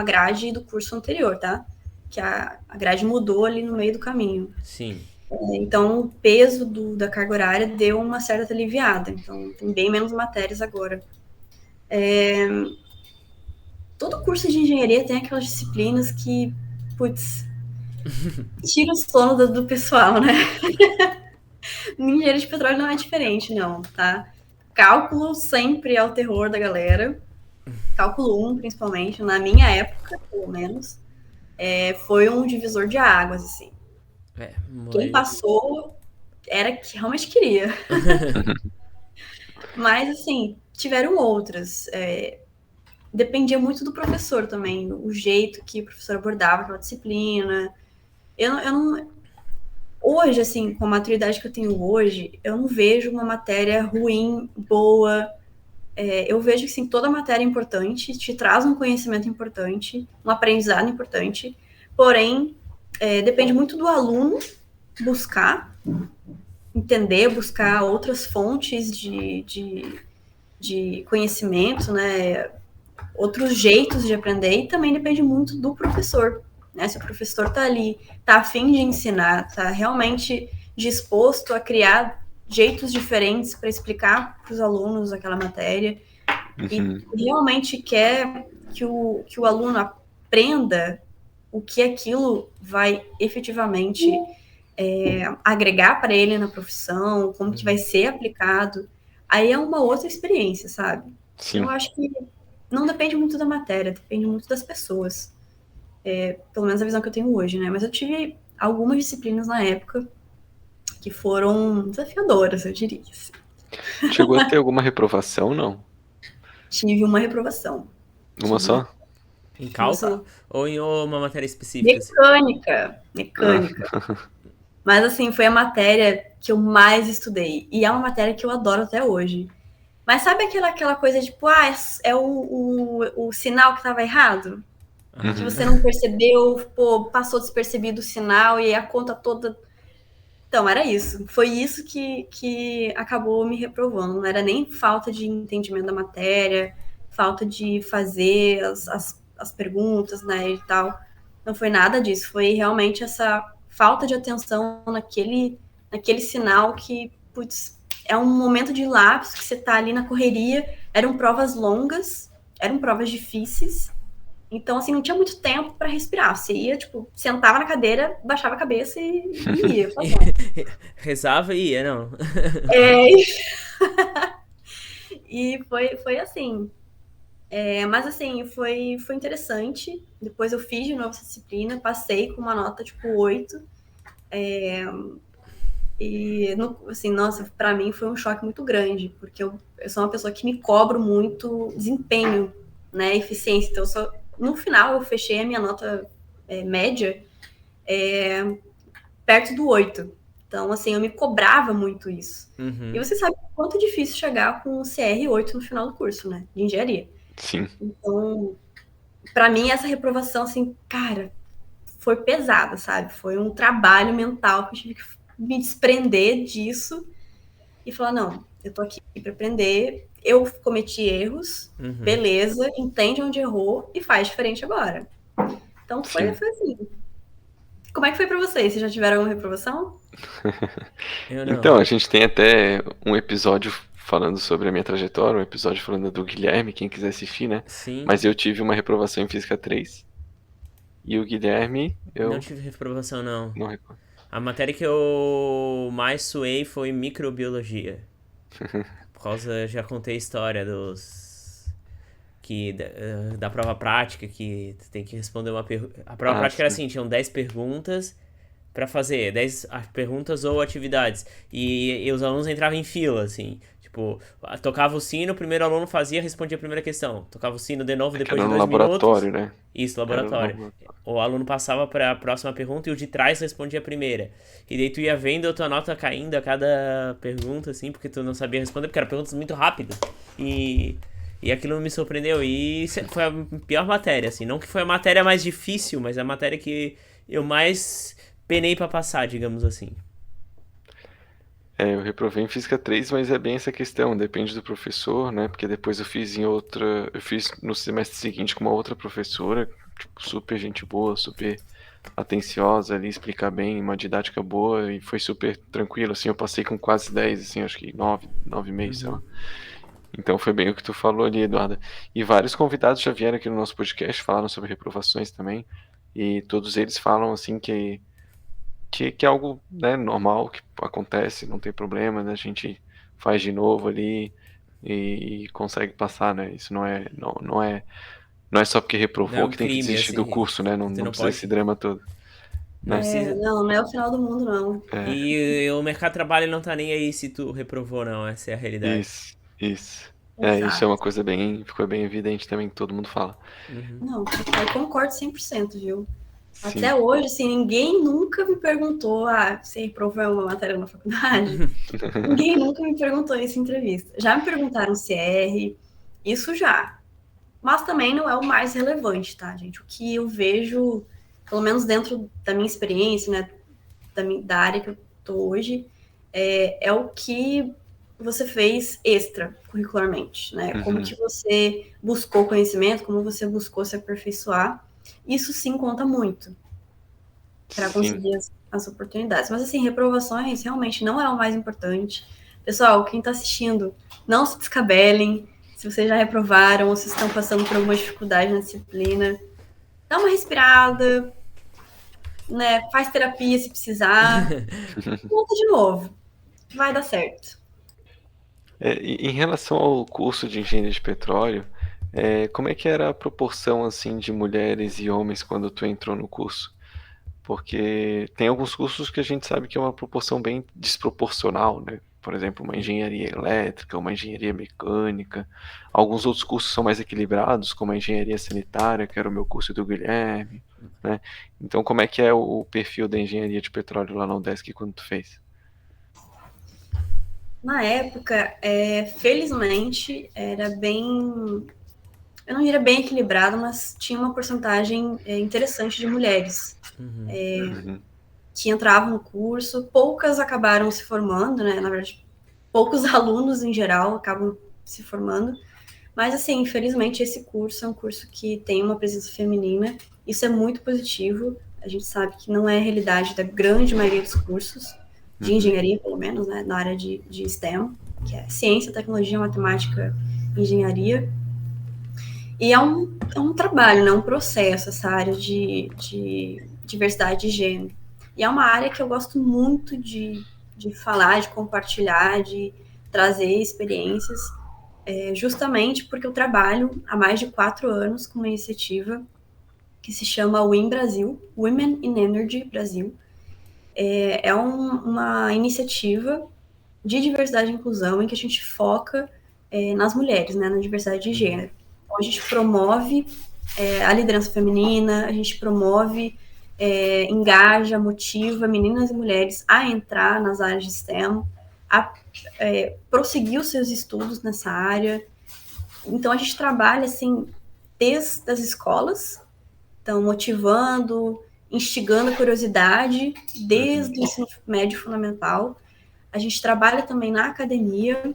grade do curso anterior, tá? Que a grade mudou ali no meio do caminho. sim. Então, o peso da carga horária deu uma certa aliviada. Então, tem bem menos matérias agora. Todo curso de engenharia tem aquelas disciplinas que, putz, tira o sono do pessoal, né? Engenharia de petróleo não é diferente, não, tá? Cálculo sempre é o terror da galera. Cálculo 1, principalmente, na minha época, pelo menos, foi um divisor de águas, assim. Quem Moleque. passou era que realmente queria. Mas, assim, tiveram outras. Dependia muito do professor também, o jeito que o professor abordava aquela disciplina. Eu não. Hoje, assim, com a maturidade que eu tenho hoje, eu não vejo uma matéria ruim, boa. Eu vejo que, sim, toda matéria é importante, te traz um conhecimento importante, um aprendizado importante. Porém, depende muito do aluno buscar, entender, buscar outras fontes de conhecimento, né? Outros jeitos de aprender, e também depende muito do professor, né? Se o professor está ali, está a fim de ensinar, está realmente disposto a criar jeitos diferentes para explicar para os alunos aquela matéria, e Uhum. realmente quer que o aluno aprenda o que aquilo vai efetivamente agregar para ele na profissão, como que vai ser aplicado, aí é uma outra experiência, sabe? Então, eu Sim. acho que não depende muito da matéria, depende muito das pessoas. Pelo menos a visão que eu tenho hoje, né? Mas eu tive algumas disciplinas na época que foram desafiadoras, eu diria. Assim. Chegou a ter alguma reprovação, não? Tive uma reprovação. Uma Tive uma, só? Em uma cálculo só. ou em uma matéria específica? Assim? Mecânica. Ah, Mecânica. Mas, assim, foi a matéria que eu mais estudei. E é uma matéria que eu adoro até hoje. Mas sabe aquela coisa de, tipo, é o sinal que estava errado? Que uhum. você não percebeu, pô, passou despercebido o sinal e a conta toda. Então, era isso. Foi isso que acabou me reprovando. Não era nem falta de entendimento da matéria, falta de fazer as perguntas, né, e tal. Não foi nada disso. Foi realmente essa falta de atenção naquele sinal que, putz, é um momento de lapso que você tá ali na correria. Eram provas longas, eram provas difíceis. Então, assim, não tinha muito tempo para respirar. Você ia, tipo, sentava na cadeira, baixava a cabeça e ia. Rezava e ia, não. É, e foi assim. Mas, assim, foi interessante. Depois eu fiz de novo essa disciplina, passei com uma nota, tipo, 8. E, assim, nossa, para mim foi um choque muito grande, porque eu sou uma pessoa que me cobro muito desempenho, né, eficiência. Então, no final, eu fechei a minha nota média perto do 8. Então, assim, eu me cobrava muito isso. E Uhum. você sabe o quanto é difícil chegar com o CR8 no final do curso, né? De engenharia. Sim. Então, para mim, essa reprovação, assim, cara, foi pesada, sabe? Foi um trabalho mental que eu tive que me desprender disso e falar, não, eu tô aqui para aprender, eu cometi erros, Uhum. beleza, entende onde errou e faz diferente agora. Então, foi Sim. assim. Como é que foi para vocês? Vocês já tiveram uma reprovação? Eu Então, não. a gente tem até um episódio falando sobre a minha trajetória, um episódio falando do Guilherme, quem quiser assistir, né? Sim, Mas eu tive uma reprovação em Física 3 e o Guilherme, não eu tive reprovação, não. não recordo. A matéria que eu mais suei foi microbiologia. Por causa, já contei a história da prova prática, que tu tem que responder uma pergunta. A prova prática era sim. assim, tinham 10 perguntas pra fazer, 10 perguntas ou atividades. E os alunos entravam em fila, assim. Tipo, tocava o sino, o primeiro aluno fazia, respondia a primeira questão. Tocava o sino de novo, É que depois era de no 2 minutos. laboratório, né? Isso, Era no laboratório. laboratório. O aluno passava para a próxima pergunta e o de trás respondia a primeira. E daí tu ia vendo a tua nota caindo a cada pergunta, assim, porque tu não sabia responder, porque eram perguntas muito rápidas. E aquilo me surpreendeu. E isso foi a pior matéria, assim. Não que foi a matéria mais difícil, mas a matéria que eu mais penei para passar, digamos assim. Eu reprovei em Física 3, mas é bem essa questão, depende do professor, né? Porque depois eu fiz no semestre seguinte com uma outra professora, tipo, super gente boa, super atenciosa ali, explicar bem, uma didática boa e foi super tranquilo, assim, eu passei com quase 10, assim, acho que 9, 9,5, sei lá. Então foi bem o que tu falou ali, Eduardo. E vários convidados já vieram aqui no nosso podcast, falaram sobre reprovações também, e todos eles falam, assim, que é algo, né, normal, que acontece, não tem problema, né? A gente faz de novo ali e consegue passar, né? Isso não é só porque Não é reprovou um que tem que crime, desistir do assim. curso, né? Não, Tu não não precisa esse pode. drama todo, Não né? precisa. Não é o final do mundo, não. É, E o mercado de trabalho não tá nem aí se tu reprovou, não. Essa é a realidade. isso. Isso é uma Exato. coisa ficou bem evidente também que todo mundo fala. Não, eu concordo 100%, viu? Sim. Até hoje, assim, ninguém nunca me perguntou, você reprovou uma matéria na faculdade? Ninguém nunca me perguntou isso em entrevista. Já me perguntaram se R, isso já. Mas também não é o mais relevante, tá, gente? O que eu vejo, pelo menos dentro da minha experiência, né, da área que eu tô hoje, é o que você fez extra curricularmente, né? Como que você buscou conhecimento, como você buscou se aperfeiçoar. Isso sim conta muito para Sim. conseguir as oportunidades. Mas assim, reprovações realmente não é o mais importante. Pessoal, quem está assistindo, não se descabelem. Se vocês já reprovaram ou se estão passando por alguma dificuldade na disciplina, dá uma respirada, né? Faz terapia se precisar. Volta de novo. Vai dar certo. Em relação ao curso de engenharia de petróleo, como é que era a proporção assim de mulheres e homens quando tu entrou no curso? Porque tem alguns cursos que a gente sabe que é uma proporção bem desproporcional, né? Por exemplo, uma engenharia elétrica, uma engenharia mecânica. Alguns outros cursos são mais equilibrados, como a engenharia sanitária, que era o meu curso do Guilherme, né? Então, como é que é o perfil da engenharia de petróleo lá na UDESC quando tu fez? Na época, felizmente, era bem, eu não diria bem equilibrado, mas tinha uma porcentagem interessante de mulheres que entravam no curso. Poucas acabaram se formando, né? Na verdade, poucos alunos em geral acabam se formando. Mas, assim, infelizmente, esse curso é um curso que tem uma presença feminina. Isso é muito positivo. A gente sabe que não é a realidade da grande maioria dos cursos, de engenharia, pelo menos, né, na área de STEM, que é ciência, tecnologia, matemática, engenharia. E é um trabalho, né, um processo, essa área de diversidade de gênero. E é uma área que eu gosto muito de falar, de compartilhar, de trazer experiências, justamente porque eu trabalho há mais de 4 anos com uma iniciativa que se chama WIN Brasil, Women in Energy Brasil. É uma iniciativa de diversidade e inclusão em que a gente foca nas mulheres, né, na diversidade de gênero. Então, a gente promove a liderança feminina, a gente promove, engaja, motiva meninas e mulheres a entrar nas áreas de STEM, a prosseguir os seus estudos nessa área. Então, a gente trabalha, assim, desde as escolas, então, motivando, instigando a curiosidade, desde o ensino médio fundamental. A gente trabalha também na academia,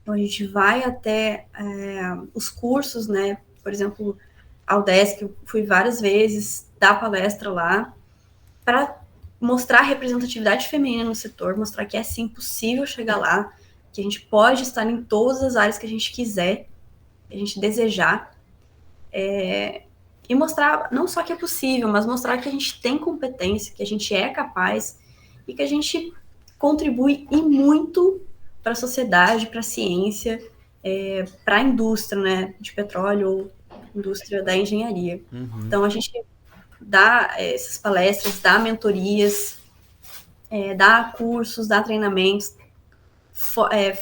então a gente vai até os cursos, né? Por exemplo, a UDESC, eu fui várias vezes dar palestra lá, para mostrar a representatividade feminina no setor, mostrar que é sim possível chegar lá, que a gente pode estar em todas as áreas que a gente quiser, que a gente desejar, e mostrar não só que é possível, mas mostrar que a gente tem competência, que a gente é capaz e que a gente contribui e muito a sociedade, para a ciência, para a indústria, né, de petróleo ou indústria da engenharia. Então, a gente dá essas palestras, dá mentorias, dá cursos, dá treinamentos,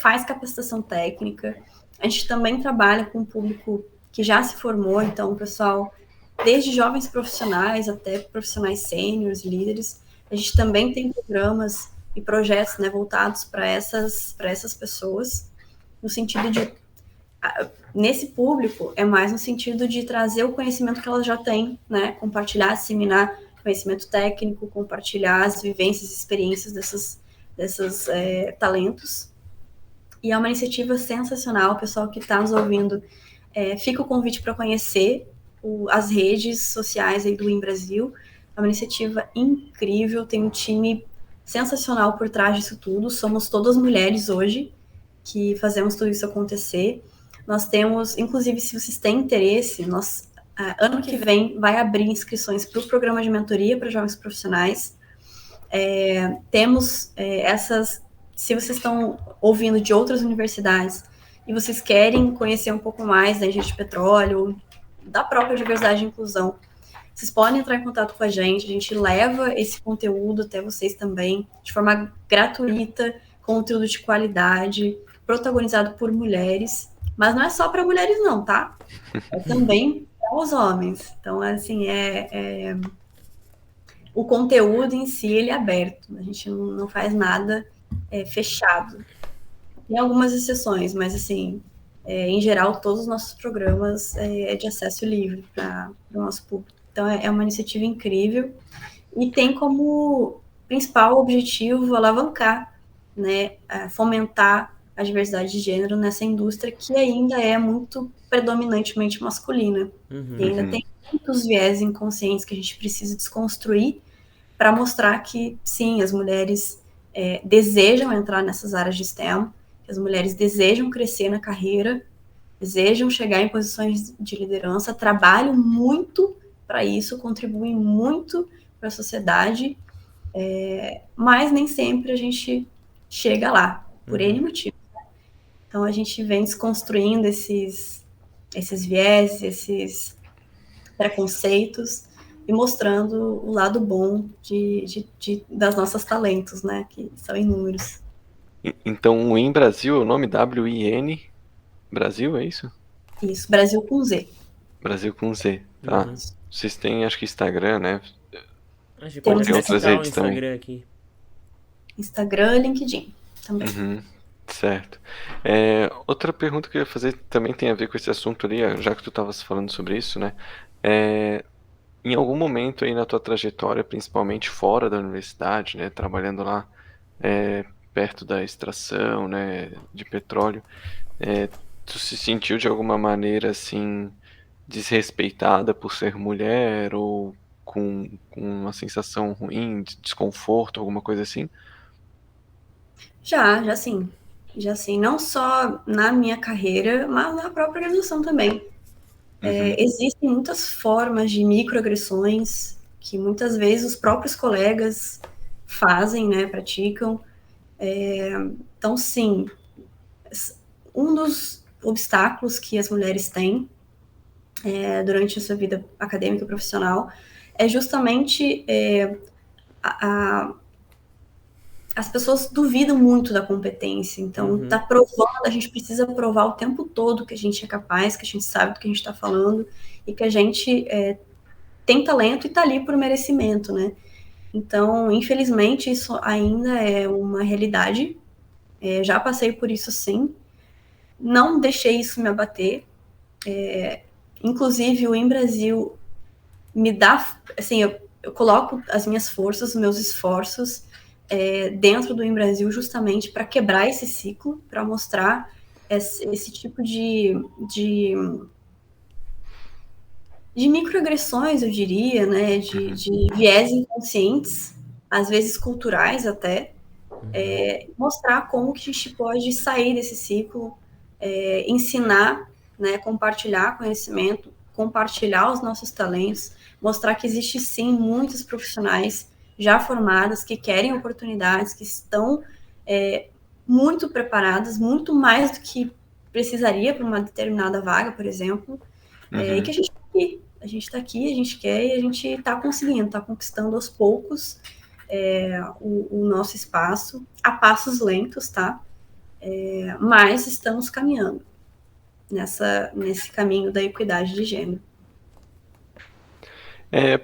faz capacitação técnica. A gente também trabalha com um público que já se formou, então, pessoal, desde jovens profissionais até profissionais sêniores, líderes. A gente também tem programas e projetos, né, voltados para essas pessoas, no sentido de, nesse público, é mais no sentido de trazer o conhecimento que elas já têm, né, compartilhar, disseminar conhecimento técnico, compartilhar as vivências e experiências desses talentos. E é uma iniciativa sensacional, o pessoal que está nos ouvindo, fica o convite para conhecer as redes sociais aí do WIM Brasil. É uma iniciativa incrível, tem um time sensacional por trás disso tudo. Somos todas mulheres hoje que fazemos tudo isso acontecer. Nós temos, inclusive, se vocês têm interesse, ano que vem vai abrir inscrições para o programa de mentoria para jovens profissionais. Temos se vocês estão ouvindo de outras universidades e vocês querem conhecer um pouco mais da engenharia de petróleo, da própria diversidade e inclusão, vocês podem entrar em contato com a gente leva esse conteúdo até vocês também, de forma gratuita, conteúdo de qualidade, protagonizado por mulheres, mas não é só para mulheres não, tá? É também para os homens. Então, assim, o conteúdo em si, ele é aberto, a gente não faz nada fechado. Tem algumas exceções, mas, assim, em geral, todos os nossos programas é de acesso livre para o nosso público. Então, é uma iniciativa incrível e tem como principal objetivo alavancar, né, fomentar a diversidade de gênero nessa indústria que ainda é muito predominantemente masculina. E ainda tem muitos viés inconscientes que a gente precisa desconstruir para mostrar que, sim, as mulheres desejam entrar nessas áreas de STEM, que as mulheres desejam crescer na carreira, desejam chegar em posições de liderança, trabalham muito para isso, contribuem muito para a sociedade, mas nem sempre a gente chega lá, por N motivos. Então, a gente vem desconstruindo esses viés, esses preconceitos e mostrando o lado bom das nossas talentos, né, que são inúmeros. Então, o WIN Brasil, o nome WIN Brasil, é isso? Isso, Brasil com Z. Brasil com Z, tá. Vocês têm, acho que Instagram, né? A gente pode outras redes também. Instagram aqui. Instagram, LinkedIn também. Certo. Outra pergunta que eu ia fazer também tem a ver com esse assunto ali, já que tu estavas falando sobre isso, né? Em algum momento aí na tua trajetória, principalmente fora da universidade, né, trabalhando lá perto da extração, né, de petróleo, tu se sentiu de alguma maneira assim desrespeitada por ser mulher ou com uma sensação ruim, de desconforto, alguma coisa assim? Já sim. Não só na minha carreira, mas na própria organização também. Existem muitas formas de microagressões que muitas vezes os próprios colegas fazem, né, praticam. Então, sim, um dos obstáculos que as mulheres têm durante a sua vida acadêmica e profissional é justamente as pessoas duvidam muito da competência, então tá provando, a gente precisa provar o tempo todo que a gente é capaz, que a gente sabe do que a gente está falando e que a gente tem talento e tá ali por merecimento, né? Então, infelizmente, isso ainda é uma realidade, já passei por isso sim, não deixei isso me abater, inclusive o WIM Brasil me dá, assim, eu coloco as minhas forças, os meus esforços dentro do WIM Brasil justamente para quebrar esse ciclo, para mostrar esse tipo de microagressões, eu diria, né, de viés inconscientes, às vezes culturais até, mostrar como que a gente pode sair desse ciclo, ensinar, né, compartilhar conhecimento, compartilhar os nossos talentos, mostrar que existe sim muitos profissionais já formadas que querem oportunidades, que estão muito preparadas, muito mais do que precisaria para uma determinada vaga, por exemplo, e que a gente está aqui, a gente quer e a gente está conseguindo, está conquistando aos poucos o nosso espaço, a passos lentos, tá? Mas estamos caminhando nesse caminho da equidade de gênero.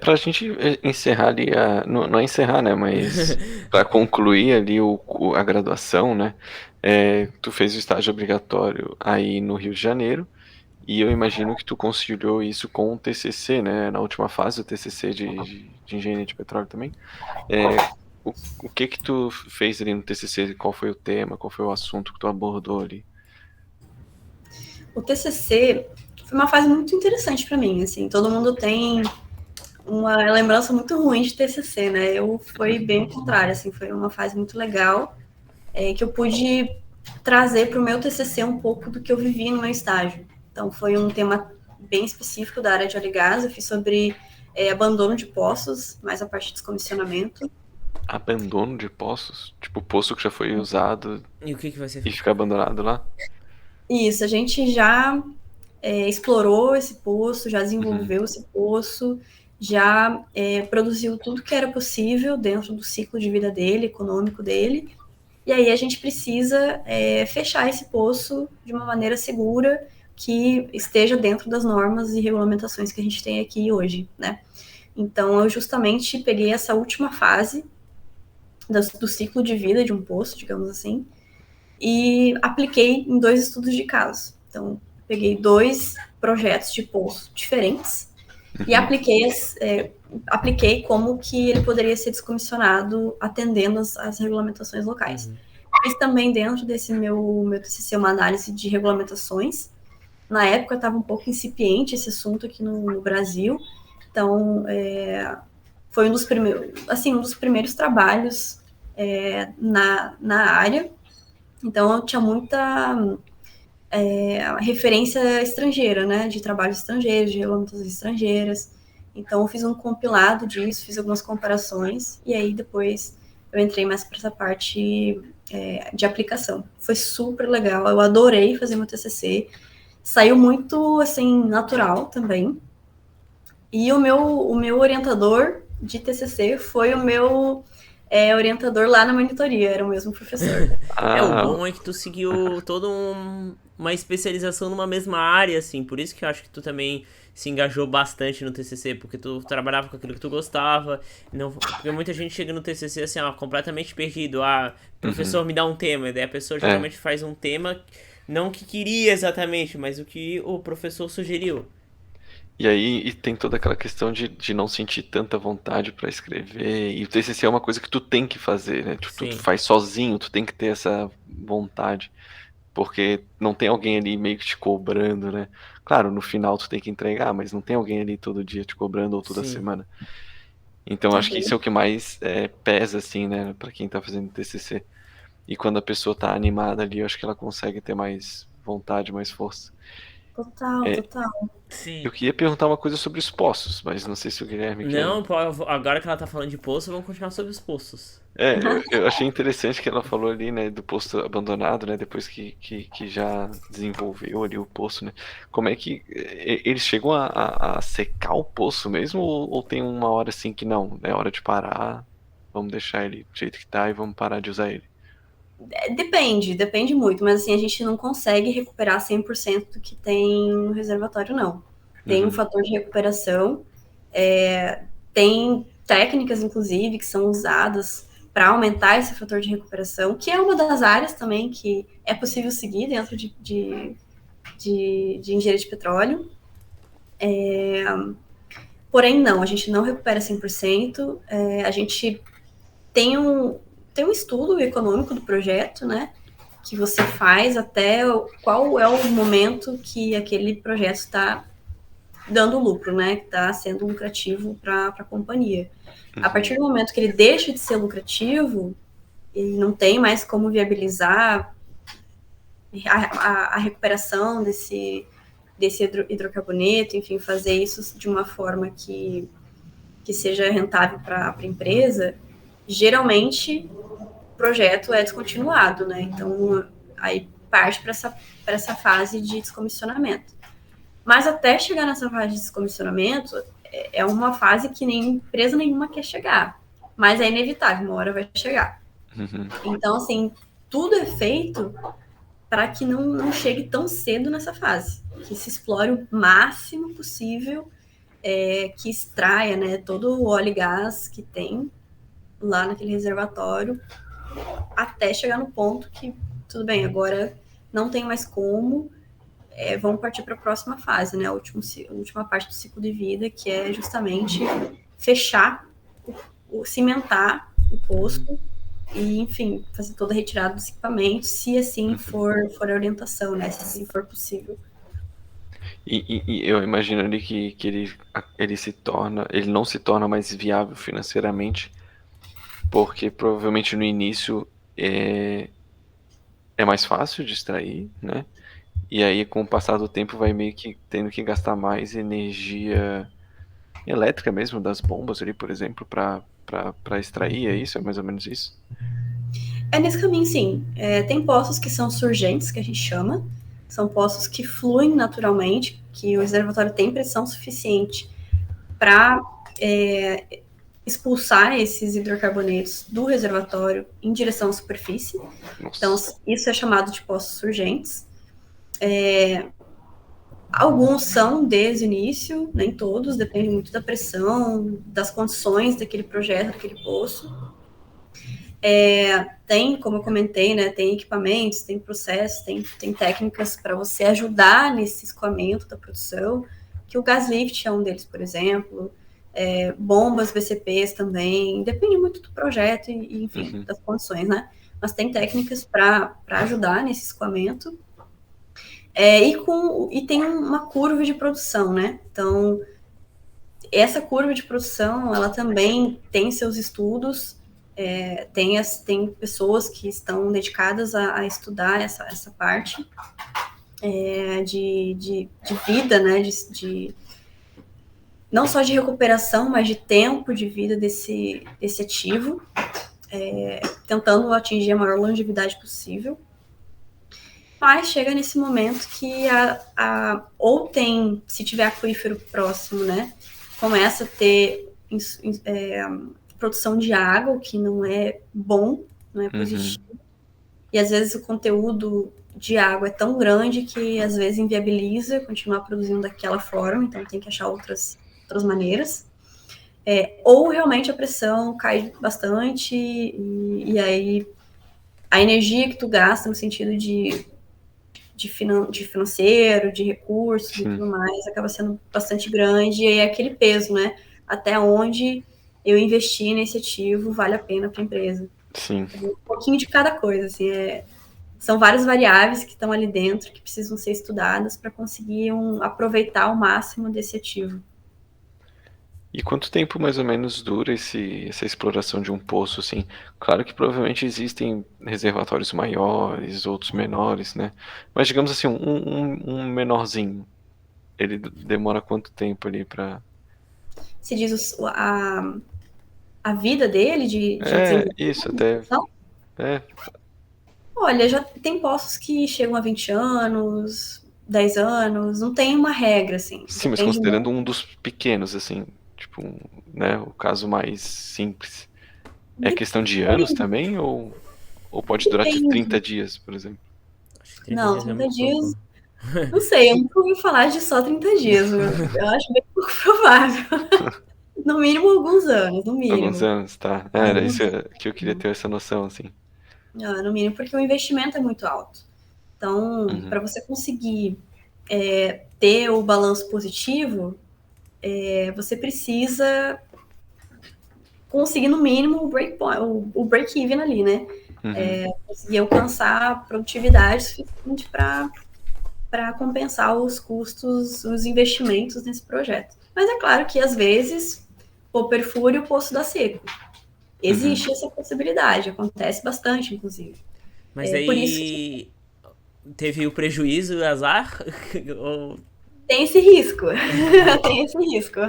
Pra gente encerrar ali, não é encerrar, né, mas para concluir ali a graduação, né, tu fez o estágio obrigatório aí no Rio de Janeiro, e eu imagino que tu conciliou isso com o TCC, né, na última fase, o TCC de Engenharia de Petróleo também. O que tu fez ali no TCC? Qual foi o tema? Qual foi o assunto que tu abordou ali? O TCC foi uma fase muito interessante para mim, assim, todo mundo tem uma lembrança muito ruim de TCC, né? Foi bem o contrário, assim, foi uma fase muito legal, que eu pude trazer para o meu TCC um pouco do que eu vivi no meu estágio. Então, foi um tema bem específico da área de óleo e gás, eu fiz sobre abandono de poços, mais a parte de descomissionamento. Abandono de poços? Tipo, poço que já foi usado E o que vai ser e feito? fica abandonado lá? Isso, a gente já explorou esse poço, já desenvolveu esse poço, já produziu tudo que era possível dentro do ciclo de vida dele, econômico dele, e aí a gente precisa fechar esse poço de uma maneira segura, que esteja dentro das normas e regulamentações que a gente tem aqui hoje, né? Então, eu justamente peguei essa última fase do ciclo de vida de um poço, digamos assim, e apliquei em 2 estudos de caso. Então, peguei 2 projetos de poço diferentes e apliquei como que ele poderia ser descomissionado atendendo as regulamentações locais. Fiz também dentro desse meu TCC uma análise de regulamentações. Na época estava um pouco incipiente esse assunto aqui no Brasil, então foi um dos primeiros trabalhos na área. Então eu tinha muita referência estrangeira, né, de trabalhos estrangeiros, de regulamentações estrangeiras. Então eu fiz um compilado disso, fiz algumas comparações e aí depois eu entrei mais para essa parte de aplicação. Foi super legal, eu adorei fazer meu TCC. Saiu muito, assim, natural também. E o meu orientador de TCC foi o meu orientador lá na monitoria, era o mesmo professor. O bom é que tu seguiu toda uma especialização numa mesma área, assim, por isso que eu acho que tu também se engajou bastante no TCC, porque tu trabalhava com aquilo que tu gostava, não, porque muita gente chega no TCC assim, ó, completamente perdido, professor me dá um tema, e daí a pessoa geralmente faz um tema, não que queria exatamente, mas o que o professor sugeriu. E aí tem toda aquela questão de não sentir tanta vontade pra escrever. E o TCC é uma coisa que tu tem que fazer, né? Tu faz sozinho, tu tem que ter essa vontade. Porque não tem alguém ali meio que te cobrando, né? Claro, no final tu tem que entregar, mas não tem alguém ali todo dia te cobrando ou toda semana. Então acho que isso é o que mais pesa, assim, né? Pra quem tá fazendo TCC. E quando a pessoa tá animada ali, eu acho que ela consegue ter mais vontade, mais força. Total. Sim. Eu queria perguntar uma coisa sobre os poços, mas não sei se o Guilherme quer. Não, agora que ela tá falando de poço, vamos continuar sobre os poços. Eu achei interessante que ela falou ali, né, do poço abandonado, né, depois que já desenvolveu ali o poço, né. Como é que eles chegam a secar o poço mesmo ou tem uma hora assim que não, é hora de parar, vamos deixar ele do jeito que tá e vamos parar de usar ele? Depende muito, mas assim, a gente não consegue recuperar 100% do que tem no reservatório, não. Tem um fator de recuperação, tem técnicas, inclusive, que são usadas para aumentar esse fator de recuperação, que é uma das áreas também que é possível seguir dentro de engenharia de petróleo. Porém, não, a gente não recupera 100%, a gente tem um estudo econômico do projeto, né, que você faz até qual é o momento que aquele projeto está dando lucro, né, que está sendo lucrativo para a companhia. A partir do momento que ele deixa de ser lucrativo, ele não tem mais como viabilizar a recuperação desse hidrocarboneto, enfim, fazer isso de uma forma que seja rentável para a empresa, geralmente projeto é descontinuado, né? Então, aí parte para essa fase de descomissionamento. Mas até chegar nessa fase de descomissionamento, é uma fase que nem empresa nenhuma quer chegar. Mas é inevitável, uma hora vai chegar. Então, assim, tudo é feito para que não chegue tão cedo nessa fase. Que se explore o máximo possível, que extraia, né, todo o óleo e gás que tem lá naquele reservatório, até chegar no ponto que, tudo bem, agora não tem mais como, vamos partir para a próxima fase, né, a última parte do ciclo de vida, que é justamente fechar, cimentar o poço e, enfim, fazer toda a retirada dos equipamentos, se assim for a orientação, né, se assim for possível. E eu imagino ali que ele não se torna mais viável financeiramente, porque provavelmente no início é mais fácil de extrair, né? E aí, com o passar do tempo, vai meio que tendo que gastar mais energia elétrica mesmo das bombas ali, por exemplo, para extrair, é isso? É mais ou menos isso? É nesse caminho, sim. Tem poços que são surgentes, que a gente chama, são poços que fluem naturalmente, que o reservatório tem pressão suficiente para expulsar esses hidrocarbonetos do reservatório em direção à superfície. Nossa. Então, isso é chamado de poços surgentes. Alguns são desde o início, nem todos, depende muito da pressão, das condições daquele projeto, daquele poço. Tem, como eu comentei, né, tem equipamentos, tem processos, tem técnicas para você ajudar nesse escoamento da produção, que o gas lift é um deles, por exemplo, bombas BCPs também, depende muito do projeto e enfim, das condições, né? Mas tem técnicas para ajudar nesse escoamento. E tem uma curva de produção, né? Então, essa curva de produção, ela também tem seus estudos, tem pessoas que estão dedicadas a estudar essa parte de vida, né? Não só de recuperação, mas de tempo de vida desse ativo, tentando atingir a maior longevidade possível. Mas chega nesse momento que ou tem, se tiver aquífero próximo, né, começa a ter produção de água, o que não é bom, não é positivo. E às vezes o conteúdo de água é tão grande que às vezes inviabiliza continuar produzindo daquela forma, então tem que achar outras maneiras. Ou realmente a pressão cai bastante e aí a energia que tu gasta no sentido de financeiro, de recursos e tudo mais, acaba sendo bastante grande, e aí é aquele peso, né? Até onde eu investir nesse ativo vale a pena para a empresa. Sim. Um pouquinho de cada coisa, assim, são várias variáveis que estão ali dentro, que precisam ser estudadas para conseguir aproveitar ao máximo desse ativo. E quanto tempo mais ou menos dura essa exploração de um poço, assim? Claro que provavelmente existem reservatórios maiores, outros menores, né? Mas digamos assim, um menorzinho, ele demora quanto tempo ali para... Se diz a vida dele de isso, até... Olha, já tem poços que chegam a 20 anos, 10 anos, não tem uma regra, assim. Sim, mas considerando um dos pequenos, assim, tipo, né, o caso mais simples. É questão de anos também, ou pode durar tipo 30 dias, por exemplo? Não, 30 dias... Não sei, eu nunca ouvi falar de só 30 dias. Eu acho bem pouco provável. No mínimo alguns anos, no mínimo. Alguns anos, tá. Era isso que eu queria ter essa noção, assim. No mínimo, porque o investimento é muito alto. Então, para você conseguir ter o balanço positivo, você precisa conseguir, no mínimo, o break-even ali, né? Conseguir alcançar a produtividade suficiente para compensar os custos, os investimentos nesse projeto. Mas é claro que, às vezes, o perfura e o poço dá seco. Existe essa possibilidade, acontece bastante, inclusive. Mas aí por isso que... teve o prejuízo, o azar? Tem esse risco. Tem esse risco.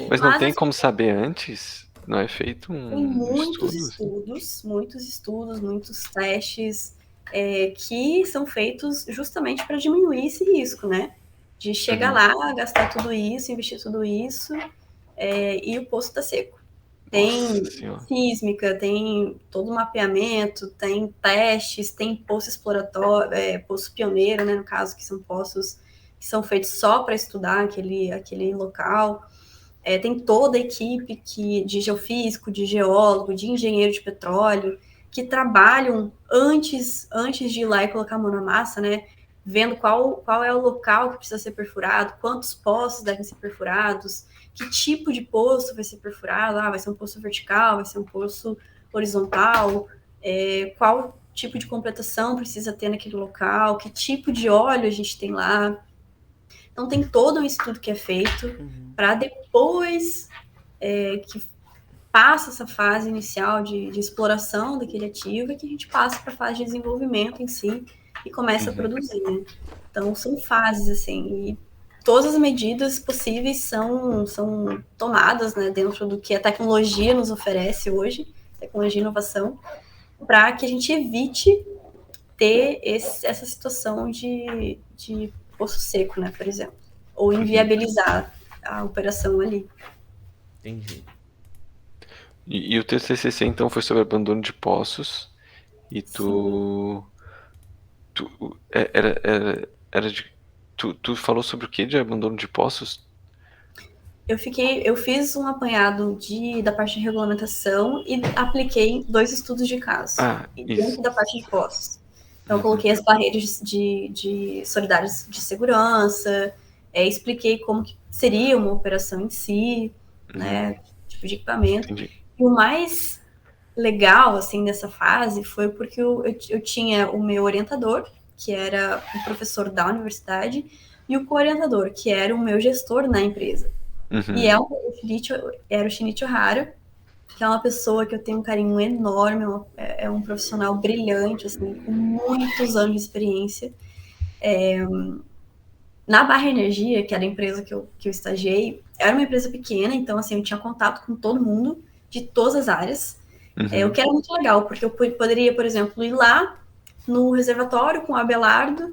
Mas não tem como saber antes não é feito Tem muitos estudo? estudos, muitos testes que são feitos justamente para diminuir esse risco, né? De chegar lá, gastar tudo isso, investir tudo isso, e o poço tá seco. Tem Nossa senhora. sísmica, tem todo o mapeamento, tem testes, tem poço exploratório, poço pioneiro, né, no caso, que são poços que são feitos só para estudar aquele local. Tem toda a equipe de geofísico, de geólogo, de engenheiro de petróleo, que trabalham antes de ir lá e colocar a mão na massa, né? Vendo qual é o local que precisa ser perfurado, quantos poços devem ser perfurados, que tipo de poço vai ser perfurado, vai ser um poço vertical, vai ser um poço horizontal, qual tipo de completação precisa ter naquele local, que tipo de óleo a gente tem lá. Então tem todo um estudo que é feito para depois que passa essa fase inicial de exploração daquele ativo, e que a gente passa para a fase de desenvolvimento em si e começa a produzir, né? Então são fases, assim, e todas as medidas possíveis são tomadas, né, dentro do que a tecnologia nos oferece hoje, tecnologia e inovação, para que a gente evite ter essa situação de poço seco, né, por exemplo, ou inviabilizar a operação ali. Entendi. E o teu TCC, então, foi sobre abandono de poços, e tu falou sobre o que de abandono de poços? Eu fiz um apanhado da parte de regulamentação e apliquei 2 estudos de caso dentro da parte de poços. Então, eu coloquei as barreiras de solidárias de segurança, expliquei como que seria uma operação em si, né, tipo de equipamento. Entendi. E o mais legal, assim, nessa fase foi porque eu tinha o meu orientador, que era um professor da universidade, e o co-orientador, que era o meu gestor na empresa. E era o Shinichi Ohara, que é uma pessoa que eu tenho um carinho enorme, é um profissional brilhante, assim, com muitos anos de experiência. Na Barra Energia, que era a empresa que eu estagiei, era uma empresa pequena, então, assim, eu tinha contato com todo mundo, de todas as áreas, o que era muito legal, porque eu poderia, por exemplo, ir lá no reservatório com o Abelardo,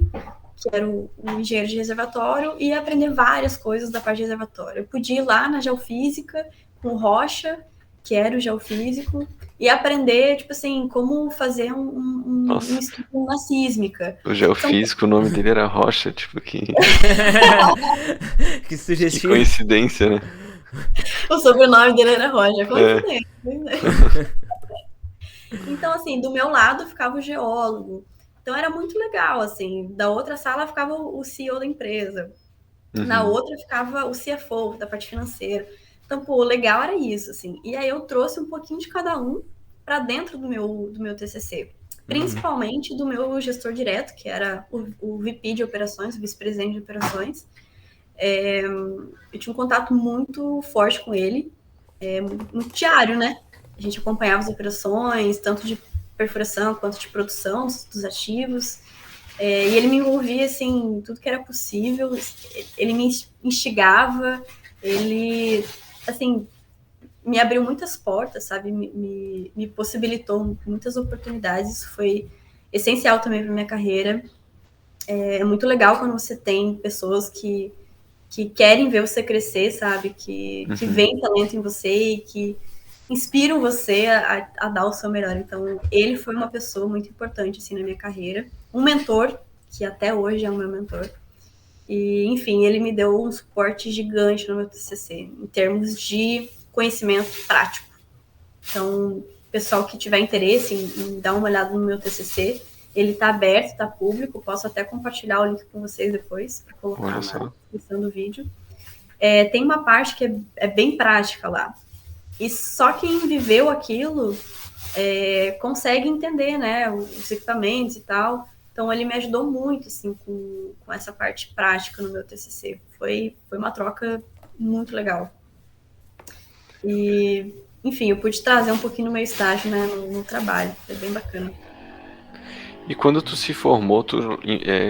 que era o engenheiro de reservatório, e aprender várias coisas da parte de reservatório. Eu podia ir lá na geofísica com o Rocha, que era o geofísico, e aprender, tipo assim, como fazer um estudo na sísmica. O geofísico, o nome dele era Rocha, tipo que... Que sugestivo. Que coincidência, né? O sobrenome dele era Rocha, coincidência. Então, assim, do meu lado ficava o geólogo. Então era muito legal, assim. Da outra sala ficava o CEO da empresa. Na outra ficava o CFO da parte financeira. Então, pô, o legal era isso, assim. E aí eu trouxe um pouquinho de cada um para dentro do meu TCC. Principalmente do meu gestor direto, que era o VP de operações, o vice-presidente de operações. Eu tinha um contato muito forte com ele, muito diário, né? A gente acompanhava as operações, tanto de perfuração quanto de produção dos ativos. E ele me envolvia, assim, tudo que era possível. Ele me instigava, ele, assim, me abriu muitas portas, sabe? Me possibilitou muitas oportunidades. Isso foi essencial também para minha carreira. É muito legal quando você tem pessoas que querem ver você crescer, sabe? Que veem talento em você e que inspiram você a dar o seu melhor. Então, ele foi uma pessoa muito importante, assim, na minha carreira. Um mentor, que até hoje é o meu mentor. E, enfim, ele me deu um suporte gigante no meu TCC, em termos de conhecimento prático. Então, pessoal que tiver interesse em dar uma olhada no meu TCC, ele está aberto, está público, posso até compartilhar o link com vocês depois, para colocar na descrição do vídeo. Tem uma parte que é bem prática lá. E só quem viveu aquilo consegue entender, né, os equipamentos e tal. Então, ele me ajudou muito, assim, com essa parte prática no meu TCC. Foi uma troca muito legal. E, enfim, eu pude trazer um pouquinho no meu estágio, né, no trabalho. Foi bem bacana. E quando tu se formou, tu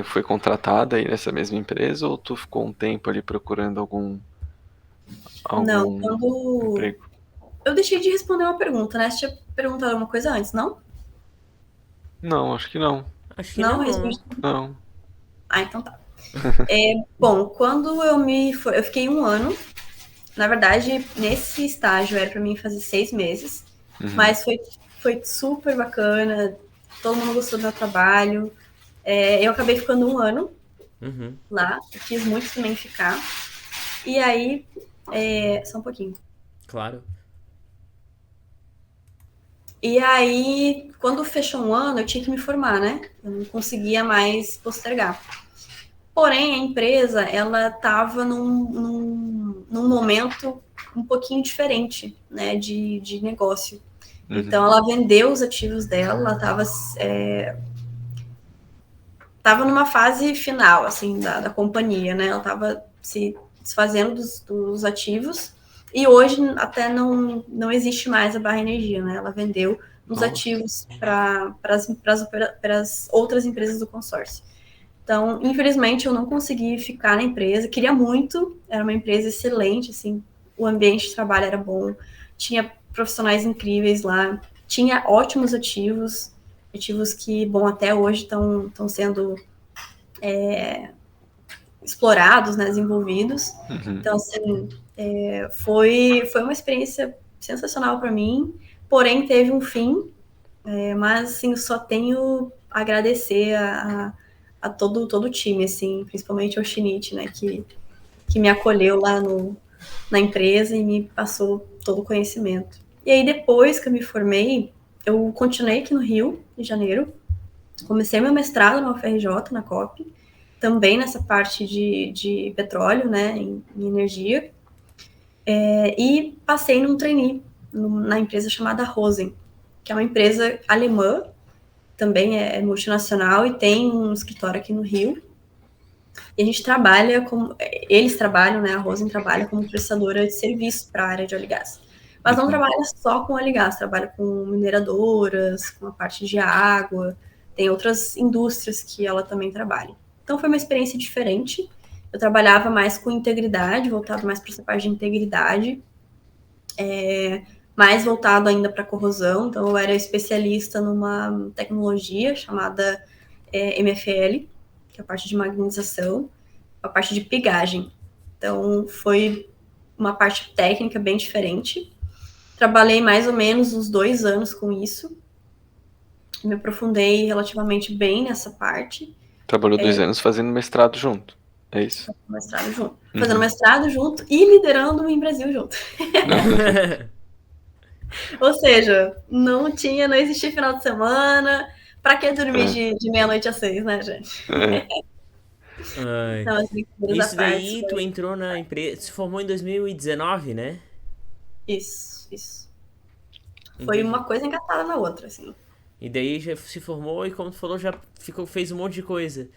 foi contratada aí nessa mesma empresa, ou tu ficou um tempo ali procurando algum Não, emprego? eu deixei de responder uma pergunta, né? Você tinha perguntado alguma coisa antes, não? Não, acho que não. Acho que Não, não. respondi. Não. Ah, então tá. Bom, quando eu fiquei 1 ano. Na verdade, nesse estágio era para mim fazer 6 meses, mas foi super bacana, todo mundo gostou do meu trabalho. Eu acabei ficando 1 ano lá, eu quis muito também ficar. E aí, só um pouquinho. Claro. E aí, quando fechou 1 ano, eu tinha que me formar, né? Eu não conseguia mais postergar. Porém, a empresa, ela estava num momento um pouquinho diferente, né, de negócio. Então, ela vendeu os ativos dela, ela estava numa fase final, assim, da companhia, né? Ela estava se desfazendo dos ativos e hoje até não existe mais a Barra Energia, né? Ela vendeu os ativos para as outras empresas do consórcio. Então, infelizmente, eu não consegui ficar na empresa. Queria muito, era uma empresa excelente, assim, o ambiente de trabalho era bom, tinha profissionais incríveis lá, tinha ótimos ativos que, bom, até hoje estão sendo explorados, né, desenvolvidos. Então, assim, foi uma experiência sensacional para mim, porém teve um fim, mas, assim, eu só tenho a agradecer a todo o time, assim, principalmente ao Shinit, né, que me acolheu lá na empresa e me passou todo o conhecimento. E aí, depois que eu me formei, eu continuei aqui no Rio, de Janeiro, comecei meu mestrado na UFRJ, na COP, também nessa parte de petróleo, né, em energia, e passei num trainee na empresa chamada Rosen, que é uma empresa alemã, também é multinacional e tem um escritório aqui no Rio. E a gente trabalha eles trabalham, né, a Rosen trabalha como prestadora de serviço para a área de óleo e gás. Mas não trabalha só com óleo e gás, trabalha com mineradoras, com a parte de água, tem outras indústrias que ela também trabalha. Então foi uma experiência diferente. Eu trabalhava mais com integridade, voltado mais para essa parte de integridade, mais voltado ainda para corrosão. Então eu era especialista numa tecnologia chamada MFL, que é a parte de magnetização, a parte de pigagem. Então, foi uma parte técnica bem diferente. Trabalhei mais ou menos uns 2 anos com isso. Me aprofundei relativamente bem nessa parte. Trabalhou 2 anos fazendo mestrado junto. É isso? Mestrado junto. Fazendo mestrado junto e liderando em Brasil junto. Ou seja, não existia final de semana. Pra que dormir de meia-noite às 6, né, gente? Então, assim, Isso daí, tu entrou na empresa, se formou em 2019, né? Isso. Foi uma coisa engatada na outra, assim. E daí já se formou e, como tu falou, já fez um monte de coisa.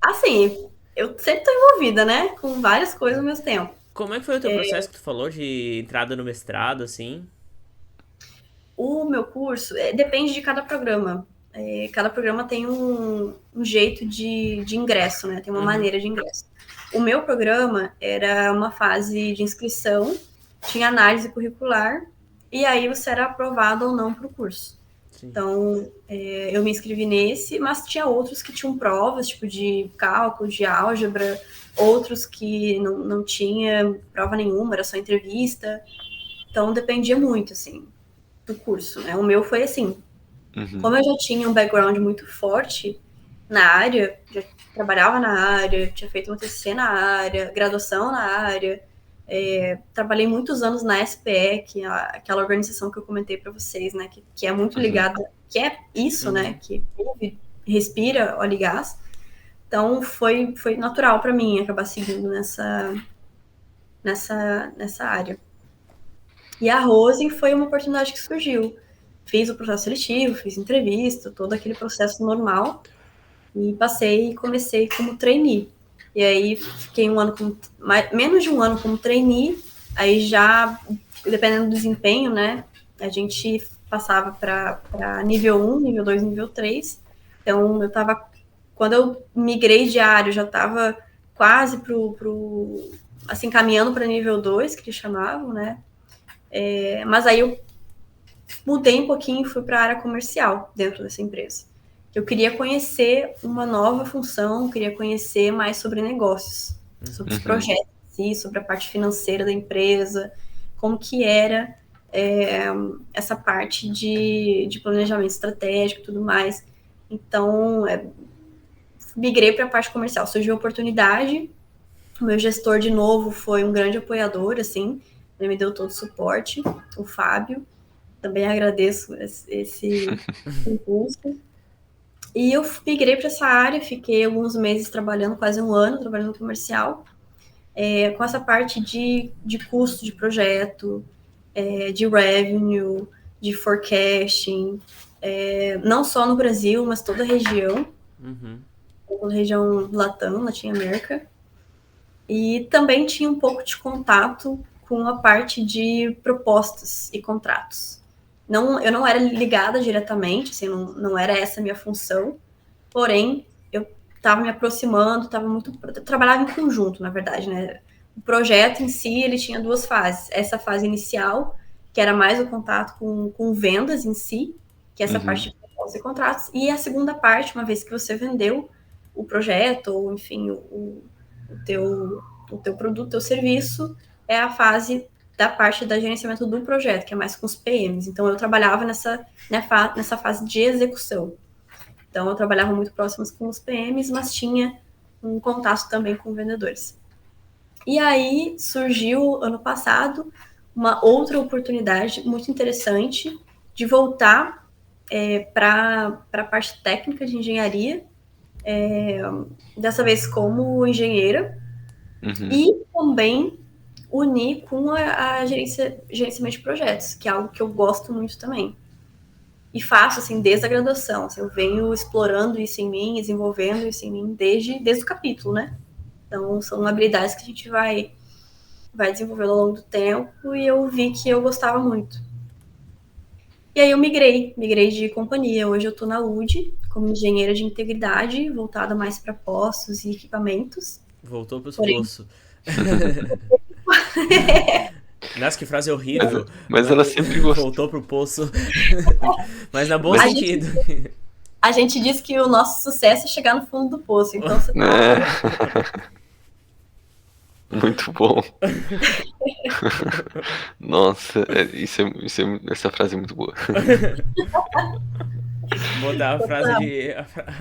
Assim, eu sempre tô envolvida, né? Com várias coisas ao mesmo tempo. Como é que foi o teu processo que tu falou de entrada no mestrado, assim? O meu curso depende de cada programa. Cada programa tem um jeito de ingresso, né? Tem uma maneira de ingresso. O meu programa era uma fase de inscrição, tinha análise curricular, e aí você era aprovado ou não para o curso. Sim. Então, eu me inscrevi nesse, mas tinha outros que tinham provas, tipo de cálculo, de álgebra, outros que não tinha prova nenhuma, era só entrevista. Então, dependia muito, assim, do curso, né? O meu foi assim, como eu já tinha um background muito forte na área, já trabalhava na área, tinha feito um TCC na área, graduação na área, trabalhei muitos anos na SPE, que é aquela organização que eu comentei para vocês, né, que é muito ligada, que é isso, né, que respira óleo e gás. Então, foi natural para mim acabar seguindo nessa área. E a Rosen foi uma oportunidade que surgiu. Fiz o processo seletivo, fiz entrevista, todo aquele processo normal, e passei e comecei como trainee. E aí fiquei menos de um ano como trainee, aí já, dependendo do desempenho, né, a gente passava para nível 1, nível 2, nível 3. Então, quando eu migrei de área, eu já estava quase assim, caminhando para nível 2, que eles chamavam, né, Mas aí eu mudei um pouquinho e fui para a área comercial dentro dessa empresa. Eu queria conhecer uma nova função, queria conhecer mais sobre negócios, sobre os projetos em si, sobre a parte financeira da empresa, como que era essa parte de planejamento estratégico e tudo mais. Então, migrei para a parte comercial. Surgiu a oportunidade, o meu gestor, de novo, foi um grande apoiador, assim, ele me deu todo o suporte, o Fábio. Também agradeço esse impulso. E eu migrei para essa área, fiquei alguns meses trabalhando, quase um ano, trabalhando no comercial, com essa parte de custo de projeto, de revenue, de forecasting, não só no Brasil, mas toda a região, toda a região Latam, Latinoamérica. E também tinha um pouco de contato com a parte de propostas e contratos. Eu não era ligada diretamente, assim, não era essa a minha função, porém, eu estava me aproximando, eu trabalhava em conjunto, na verdade, né? O projeto em si, ele tinha duas fases. Essa fase inicial, que era mais o contato com vendas em si, que é essa parte de propostas e contratos, e a segunda parte, uma vez que você vendeu o projeto, ou enfim, o teu produto, o teu serviço, é a fase da parte da gerenciamento do projeto, que é mais com os PMs. Então, eu trabalhava nessa fase de execução. Então, eu trabalhava muito próximo com os PMs, mas tinha um contato também com vendedores. E aí, surgiu, ano passado, uma outra oportunidade muito interessante de voltar para a parte técnica de engenharia, dessa vez como engenheira, e também unir com a gerenciamento de projetos, que é algo que eu gosto muito também. E faço, assim, desde a graduação. Assim, eu venho explorando isso em mim, desenvolvendo isso em mim desde o capítulo, né? Então, são habilidades que a gente vai desenvolvendo ao longo do tempo, e eu vi que eu gostava muito. E aí eu migrei de companhia. Hoje eu estou na UD, como engenheira de integridade, voltada mais para postos e equipamentos. Voltou para os poços. Nossa, que frase horrível. Mas ela sempre gostou. Voltou pro poço. Mas na bom sentido. A gente diz que o nosso sucesso é chegar no fundo do poço. Então você Muito bom. Nossa, essa frase é muito boa. Vou dar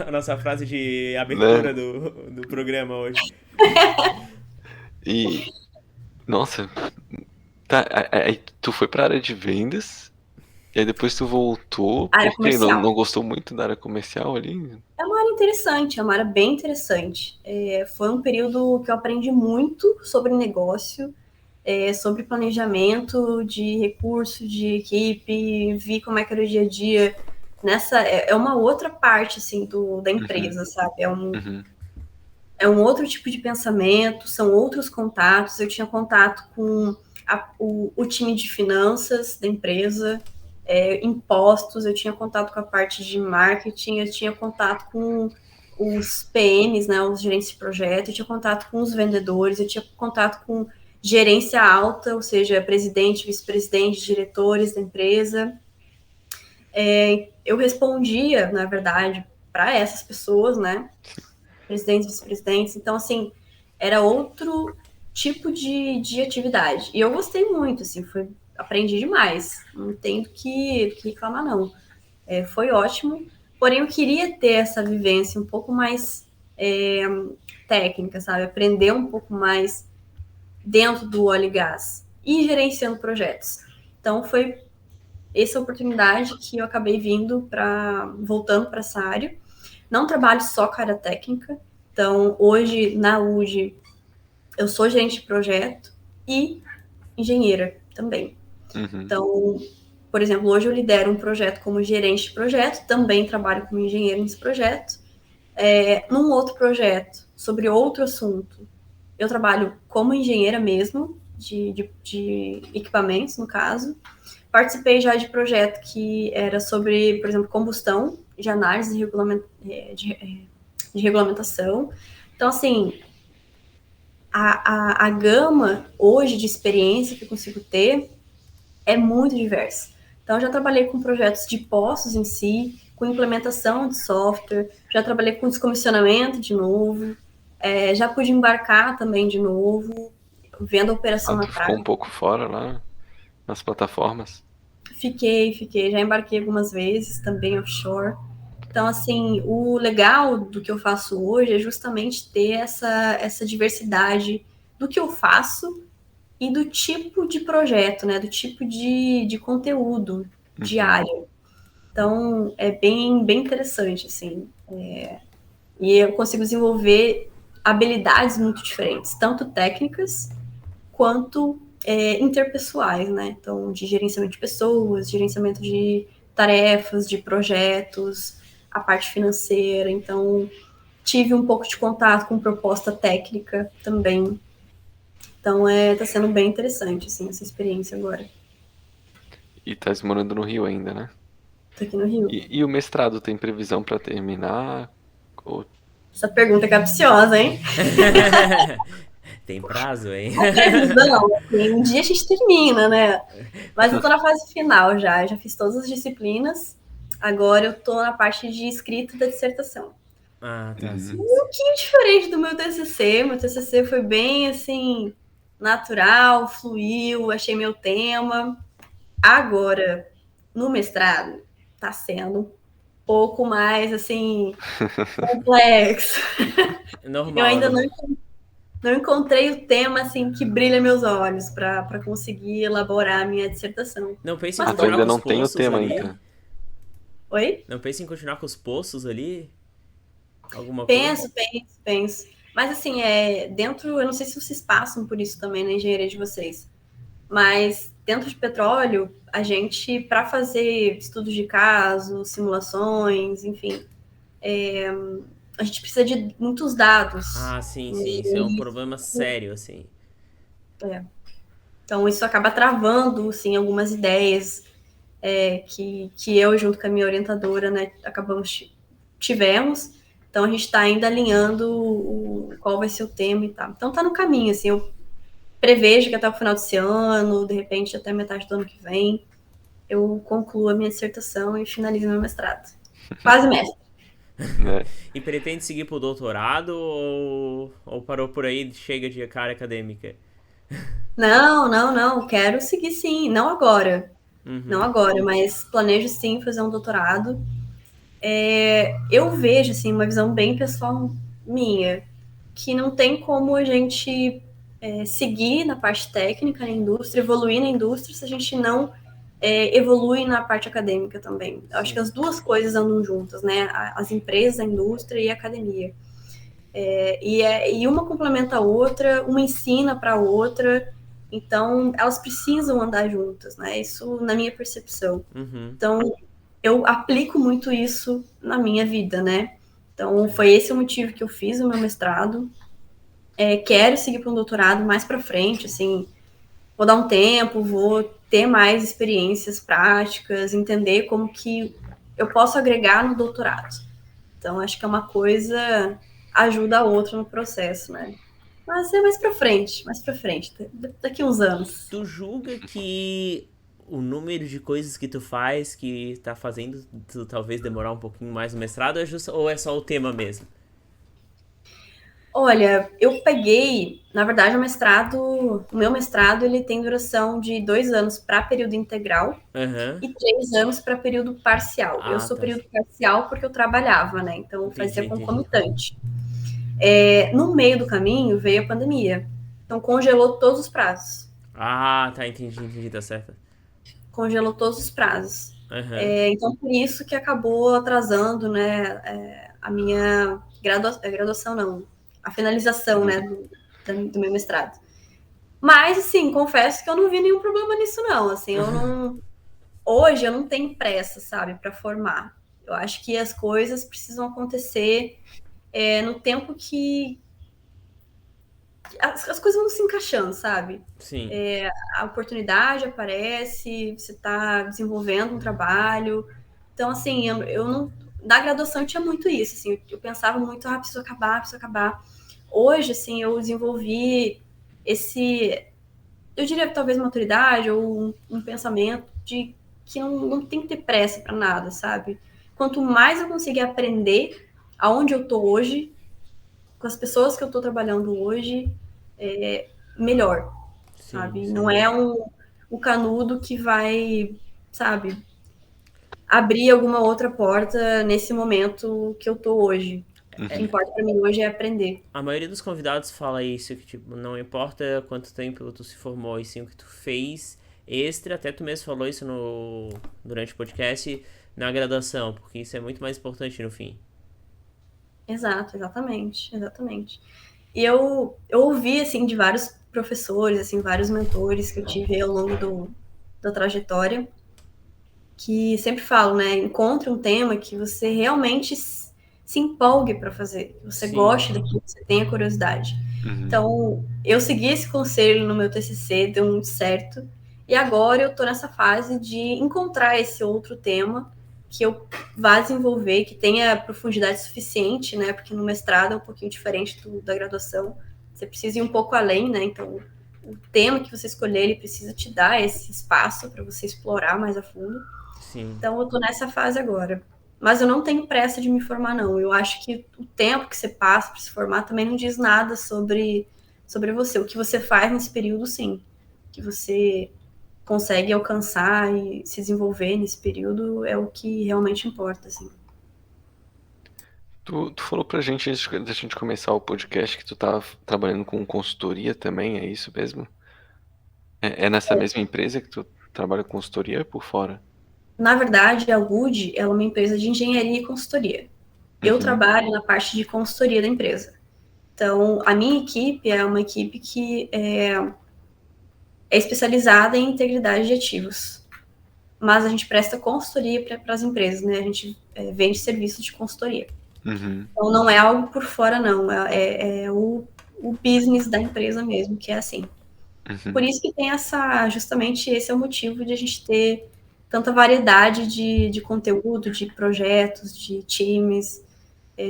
a nossa frase de abertura do programa hoje. E, nossa, tá, aí tu foi pra área de vendas, e aí depois tu voltou, porque não gostou muito da área comercial ali? É uma área interessante, é uma área bem interessante. Foi um período que eu aprendi muito sobre negócio, sobre planejamento de recurso, de equipe, vi como é que era o dia a dia. É uma outra parte, assim, da empresa, sabe? É um outro tipo de pensamento, são outros contatos. Eu tinha contato com o time de finanças da empresa, impostos, eu tinha contato com a parte de marketing, eu tinha contato com os PMs, né, os gerentes de projeto, eu tinha contato com os vendedores, eu tinha contato com gerência alta, ou seja, presidente, vice-presidente, diretores da empresa. Eu respondia, na verdade, para essas pessoas, né, presidentes, vice-presidentes. Então, assim, era outro tipo de atividade. E eu gostei muito, assim, aprendi demais. Não tenho que reclamar, não. Foi ótimo. Porém, eu queria ter essa vivência um pouco mais técnica, sabe? Aprender um pouco mais dentro do óleo e gás e gerenciando projetos. Então, foi essa oportunidade que eu acabei voltando para essa área. Não trabalho só com a área técnica. Então, hoje, na UD, eu sou gerente de projeto e engenheira também. Então, por exemplo, hoje eu lidero um projeto como gerente de projeto, também trabalho como engenheiro nesse projeto. Num outro projeto, sobre outro assunto, eu trabalho como engenheira mesmo, de equipamentos, no caso. Participei já de projeto que era sobre, por exemplo, combustão, de análise de regulamentação. Então, assim, a gama hoje de experiência que eu consigo ter é muito diverso. Então, eu já trabalhei com projetos de postos em si, com implementação de software, já trabalhei com descomissionamento de novo, já pude embarcar também de novo, vendo a operação na Tu ficou prática. um pouco fora lá nas plataformas? Fiquei, já embarquei algumas vezes também offshore. Então, assim, o legal do que eu faço hoje é justamente ter essa diversidade do que eu faço e do tipo de projeto, né? Do tipo de conteúdo diário. Então, é bem interessante, assim. E eu consigo desenvolver habilidades muito diferentes, tanto técnicas quanto interpessoais, né? Então, de gerenciamento de pessoas, gerenciamento de tarefas, de projetos, a parte financeira. Então, tive um pouco de contato com proposta técnica também. Então, tá sendo bem interessante, assim, essa experiência agora. E tá morando no Rio ainda, né? Tô aqui no Rio. E o mestrado tem previsão para terminar? Ou... Essa pergunta é capciosa, hein? Tem prazo, hein? A previsão, assim, um dia a gente termina, né? Mas eu tô na fase final já. Eu já fiz todas as disciplinas. Agora eu tô na parte de escrita da dissertação. Ah, tá, sim. Um pouquinho diferente do meu TCC. Meu TCC foi bem, assim, natural, fluiu, achei meu tema. Agora, no mestrado, tá sendo um pouco mais, assim, complexo. Eu Normal, ainda né? não encontrei o tema, assim, que brilha meus olhos para conseguir elaborar a minha dissertação. Não pense em Mas Tu continuar tô... com ainda os não tem o poços tema ali? ainda. Oi? Não pense em continuar com os poços ali? Alguma coisa? Penso. Mas, assim, dentro... Eu não sei se vocês passam por isso também na engenharia de vocês. Mas dentro de petróleo, a gente, para fazer estudos de caso, simulações, enfim, a gente precisa de muitos dados. Ah, sim, sim. Isso é um problema sério, assim. Então, isso acaba travando, assim, algumas ideias que eu, junto com a minha orientadora, né, tivemos. Então, a gente está ainda alinhando qual vai ser o tema e tal. Então, está no caminho, assim, eu prevejo que até o final desse ano, de repente até metade do ano que vem, eu concluo a minha dissertação e finalizo meu mestrado. Quase mestre. Né? E pretende seguir pro doutorado ou parou por aí e chega de cara acadêmica? Não, quero seguir sim, não agora. Não Uhum. agora, mas planejo sim fazer um doutorado. Eu vejo, assim, uma visão bem pessoal minha, que não tem como a gente seguir na parte técnica na indústria, evoluir na indústria, se a gente não evolui na parte acadêmica também. Eu acho que Sim. as duas coisas andam juntas, né? As empresas, a indústria e a academia. E uma complementa a outra, uma ensina para a outra, então elas precisam andar juntas, né? Isso na minha percepção. Uhum. Então, eu aplico muito isso na minha vida, né? Então, foi esse o motivo que eu fiz o meu mestrado. Quero seguir para um doutorado mais para frente, assim, vou dar um tempo, vou ter mais experiências práticas, entender como que eu posso agregar no doutorado. Então, acho que é uma coisa ajuda a outra no processo, né? Mas é mais para frente, daqui uns anos. Tu julga que o número de coisas que tu faz, que tá fazendo tu talvez demorar um pouquinho mais no mestrado, ou é só o tema mesmo? Olha, eu peguei, na verdade, o meu mestrado, ele tem duração de 2 anos para período integral Aham. e 3 anos para período parcial. Eu Ah, sou tá. período parcial porque eu trabalhava, né? Então, eu fazia Entendi. concomitante. No meio do caminho veio a pandemia. Então, congelou todos os prazos. Ah, tá, entendi, tá certo. Congelou todos os prazos. Aham. Então, por isso que acabou atrasando, né, a minha graduação, não, a finalização, né, do meu mestrado. Mas, assim, confesso que eu não vi nenhum problema nisso, não. Assim, hoje eu não tenho pressa, sabe, para formar. Eu acho que as coisas precisam acontecer no tempo que as coisas vão se encaixando, sabe? Sim. A oportunidade aparece, você está desenvolvendo um trabalho. Então, assim, eu não. Na graduação eu tinha muito isso, assim, eu pensava muito, preciso acabar. Hoje, assim, eu desenvolvi esse. eu diria talvez maturidade ou um pensamento de que não tem que ter pressa para nada, sabe? Quanto mais eu conseguir aprender aonde eu tô hoje, com as pessoas que eu tô trabalhando hoje, melhor, Sim, sabe? Não sim. é o canudo que vai, sabe, abrir alguma outra porta nesse momento que eu tô hoje. O que Uhum. importa para mim hoje é aprender. A maioria dos convidados fala isso, que tipo, não importa quanto tempo tu se formou, e sim o que tu fez extra, até tu mesmo falou isso durante o podcast, na graduação, porque isso é muito mais importante no fim. Exato, exatamente. E eu ouvi, assim, de vários professores, assim, vários mentores que eu tive ao longo da trajetória, que sempre falam, né? Encontre um tema que você realmente se empolgue para fazer, que você Sim, goste daquilo, que você tenha curiosidade. Uhum. Então, eu segui esse conselho no meu TCC, deu muito certo. E agora eu tô nessa fase de encontrar esse outro tema que eu vá desenvolver, que tenha profundidade suficiente, né? Porque no mestrado é um pouquinho diferente da graduação. Você precisa ir um pouco além, né? Então, o tema que você escolher, ele precisa te dar esse espaço para você explorar mais a fundo. sim. Então, eu tô nessa fase agora. Mas eu não tenho pressa de me formar, não. Eu acho que o tempo que você passa para se formar também não diz nada sobre você. O que você faz nesse período, sim. O que você consegue alcançar e se desenvolver nesse período é o que realmente importa, assim. Tu falou pra gente antes da gente começar o podcast que tu tava trabalhando com consultoria também, é isso mesmo? É nessa mesma empresa que tu trabalha com consultoria ou é por fora? Na verdade, a Wood ela é uma empresa de engenharia e consultoria. Eu Uhum. trabalho na parte de consultoria da empresa. Então, a minha equipe é uma equipe que é especializada em integridade de ativos. Mas a gente presta consultoria para as empresas, né? A gente vende serviços de consultoria. Uhum. Então, não é algo por fora, não. É o business da empresa mesmo, que é assim. Por Uhum. isso que tem justamente esse é o motivo de a gente ter tanta variedade de conteúdo, de projetos, de times,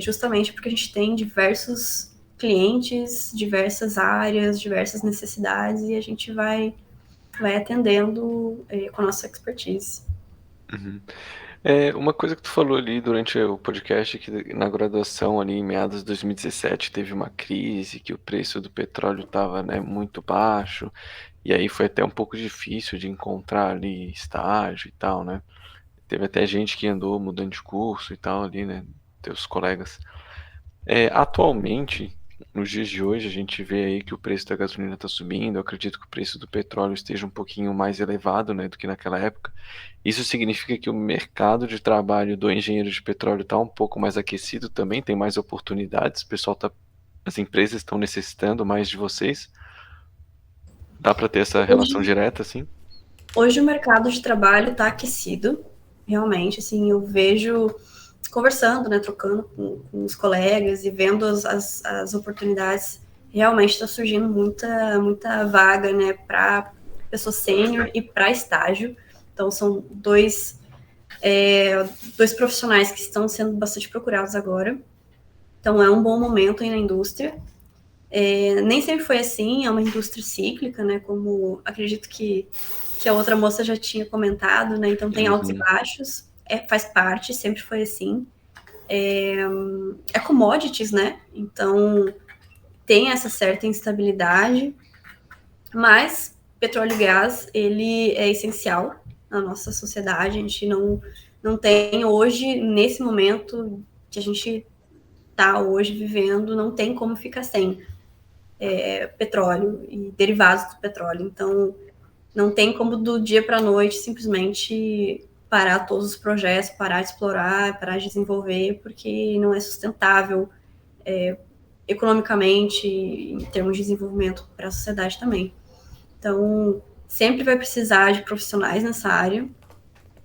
justamente porque a gente tem diversos clientes, diversas áreas, diversas necessidades e a gente vai atendendo com a nossa expertise. Uhum. Uma coisa que tu falou ali durante o podcast, que na graduação ali em meados de 2017 teve uma crise, que o preço do petróleo estava, né, muito baixo, e aí foi até um pouco difícil de encontrar ali estágio e tal, né? Teve até gente que andou mudando de curso e tal ali, né? Teus colegas. Atualmente, nos dias de hoje, a gente vê aí que o preço da gasolina está subindo. Eu acredito que o preço do petróleo esteja um pouquinho mais elevado, né, do que naquela época. Isso significa que o mercado de trabalho do engenheiro de petróleo está um pouco mais aquecido também, tem mais oportunidades. As empresas estão necessitando mais de vocês. Dá para ter essa relação Hoje, direta, assim? hoje o mercado de trabalho está aquecido, realmente, assim, eu vejo conversando, né, trocando com os colegas e vendo as oportunidades, realmente está surgindo muita vaga, né, para pessoa sênior e para estágio. Então, são dois profissionais que estão sendo bastante procurados agora. Então, é um bom momento aí na indústria. Nem sempre foi assim, é uma indústria cíclica, né? Como acredito que a outra moça já tinha comentado, né? Então tem altos e Uhum, baixos, faz parte, sempre foi assim. É commodities, né? Então tem essa certa instabilidade, mas petróleo e gás, ele é essencial na nossa sociedade. A gente não tem hoje, nesse momento que a gente está hoje vivendo, não tem como ficar sem petróleo e derivados do petróleo. Então, não tem como do dia para a noite simplesmente parar todos os projetos, parar de explorar, parar de desenvolver, porque não é sustentável economicamente, em termos de desenvolvimento para a sociedade também. Então, sempre vai precisar de profissionais nessa área.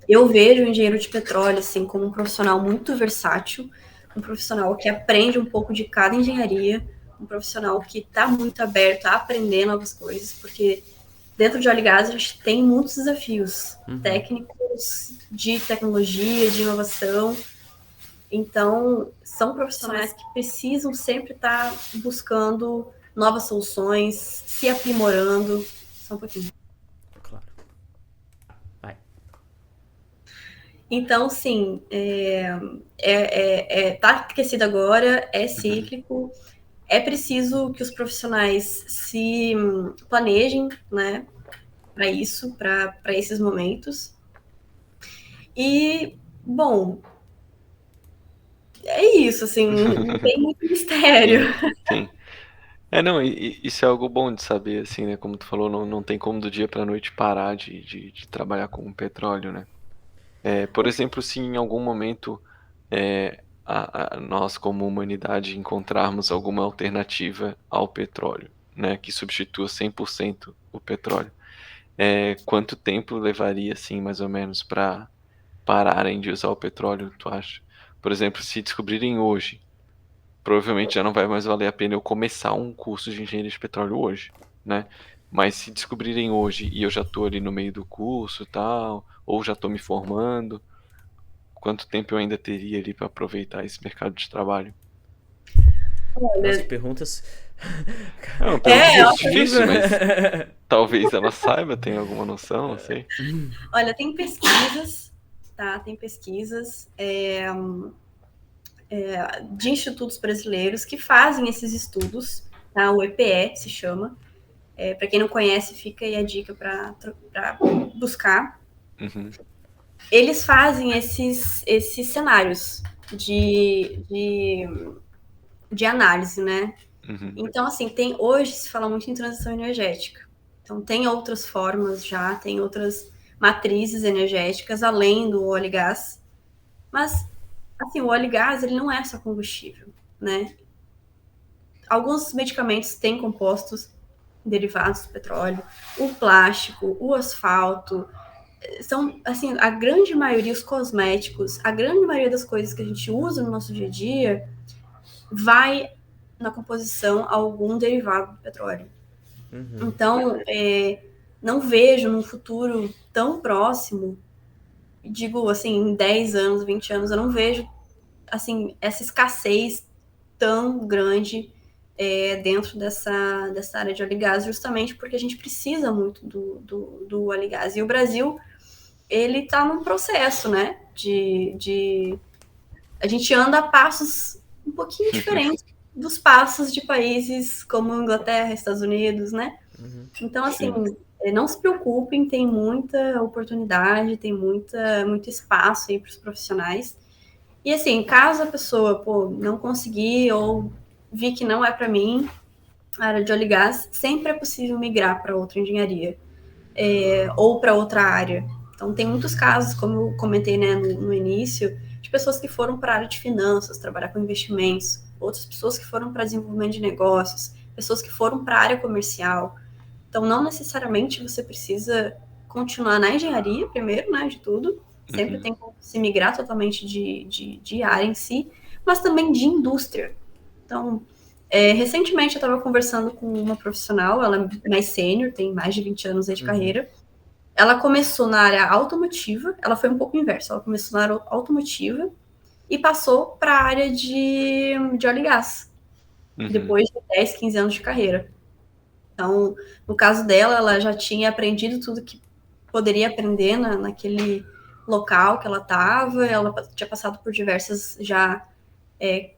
Eu vejo o engenheiro de petróleo assim como um profissional muito versátil, um profissional que aprende um pouco de cada engenharia, um profissional que está muito aberto a aprender novas coisas, porque dentro de óleo e gás a gente tem muitos desafios técnicos, de tecnologia, de inovação. Então, são profissionais que precisam sempre estar buscando novas soluções, se aprimorando, Só um pouquinho. Claro. Vai. Então, sim, tá aquecido agora, é cíclico, é preciso que os profissionais se planejem, né, para isso, para esses momentos. E, bom, é isso, assim, não tem muito mistério. Sim. Não, isso é algo bom de saber, assim, né? Como tu falou, não tem como do dia pra noite parar de trabalhar com petróleo, né? Por exemplo, se em algum momento nós, como humanidade, encontrarmos alguma alternativa ao petróleo, né? Que substitua 100% o petróleo, quanto tempo levaria, assim, mais ou menos, para pararem de usar o petróleo, tu acha? Por exemplo, se descobrirem hoje, provavelmente já não vai mais valer a pena eu começar um curso de engenharia de petróleo hoje, né? Mas se descobrirem hoje e eu já tô ali no meio do curso e tal, ou já tô me formando, quanto tempo eu ainda teria ali para aproveitar esse mercado de trabalho? Nossa, que Olha, perguntas. É uma pergunta é, muito difícil, mas talvez ela saiba, tenha alguma noção, não sei. olha, tem pesquisas, tá? Tem pesquisas de institutos brasileiros que fazem esses estudos, tá? O EPE se chama. Para quem não conhece, fica aí a dica para buscar. Uhum, Eles fazem esses cenários de análise, né? uhum, Então, assim, hoje se fala muito em transição energética. Então, tem outras formas já, tem outras matrizes energéticas além do óleo e gás. Mas, assim, o óleo e gás, ele não é só combustível, né? Alguns medicamentos têm compostos derivados do petróleo, o plástico, o asfalto, são, assim, a grande maioria, os cosméticos, a grande maioria das coisas que a gente usa no nosso dia a dia vai na composição algum derivado do petróleo. Então, não vejo num futuro tão próximo, digo assim, em 10 anos, 20 anos, eu não vejo assim essa escassez tão grande dentro dessa área de óleo e gás, justamente porque a gente precisa muito do óleo e gás. E o Brasil, ele está num processo, né, a gente anda a passos um pouquinho diferentes dos passos de países como Inglaterra, Estados Unidos, né? Então, assim, não se preocupem, tem muita oportunidade, tem muito espaço aí para os profissionais. E, assim, caso a pessoa, não conseguir ou vi que não é para mim, a área de óleo e gás, sempre é possível migrar para outra engenharia ou para outra área. Então, tem muitos casos, como eu comentei, né, no início, de pessoas que foram para a área de finanças, trabalhar com investimentos, outras pessoas que foram para desenvolvimento de negócios, pessoas que foram para a área comercial. Então, não necessariamente você precisa continuar na engenharia, primeiro, né, de tudo. Sempre tem como se migrar totalmente de área em si, mas também de indústria. Então, recentemente eu estava conversando com uma profissional, ela é mais sênior, tem mais de 20 anos aí de carreira. Ela começou na área automotiva, ela foi um pouco inverso, ela começou na área automotiva e passou para a área de óleo e gás, depois de 10, 15 anos de carreira. Então, no caso dela, ela já tinha aprendido tudo que poderia aprender naquele local que ela estava, ela tinha passado por diversos já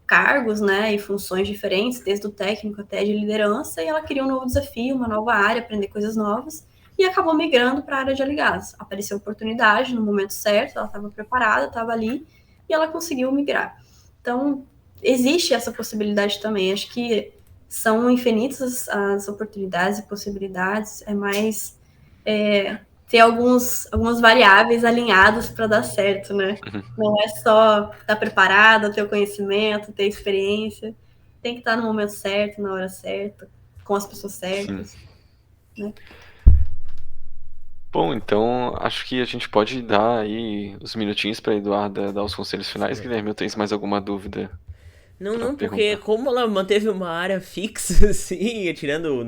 cargos, né, e funções diferentes, desde o técnico até de liderança, e ela queria um novo desafio, uma nova área, aprender coisas novas, e acabou migrando para a área de óleo e gás. Apareceu oportunidade no momento certo, ela estava preparada, estava ali, e ela conseguiu migrar. Então, existe essa possibilidade também. Acho que são infinitas as oportunidades e possibilidades, é mais ter algumas variáveis alinhadas para dar certo, né? Não é só estar preparado, ter o conhecimento, ter experiência. Tem que estar no momento certo, na hora certa, com as pessoas certas. Né? Bom, então acho que a gente pode dar aí os minutinhos para Eduarda dar os conselhos finais. Guilherme, eu tenho mais alguma dúvida? Não, porque perguntar. como ela manteve uma área fixa, assim, tirando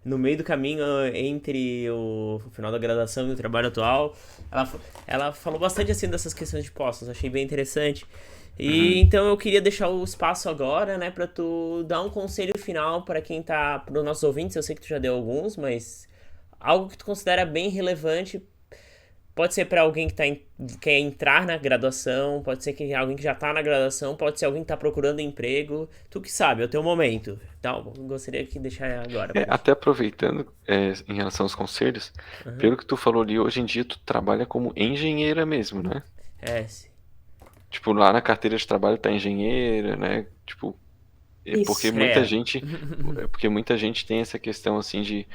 no meio do caminho entre o final da graduação e o trabalho atual, ela falou bastante, assim, dessas questões de postos, achei bem interessante. E então eu queria deixar o espaço agora, né, pra tu dar um conselho final para quem tá, pros nossos ouvintes, eu sei que tu já deu alguns, mas algo que tu considera bem relevante. Pode ser para alguém que quer entrar na graduação, pode ser que alguém que já tá na graduação, pode ser alguém que tá procurando emprego. Tu que sabe, é o teu momento. Então, gostaria de deixar agora. Até aproveitando em relação aos conselhos, pelo que tu falou ali, hoje em dia tu trabalha como engenheira mesmo, né? Sim. Tipo, lá na carteira de trabalho tá engenheira, né? Tipo, porque muita gente tem essa questão assim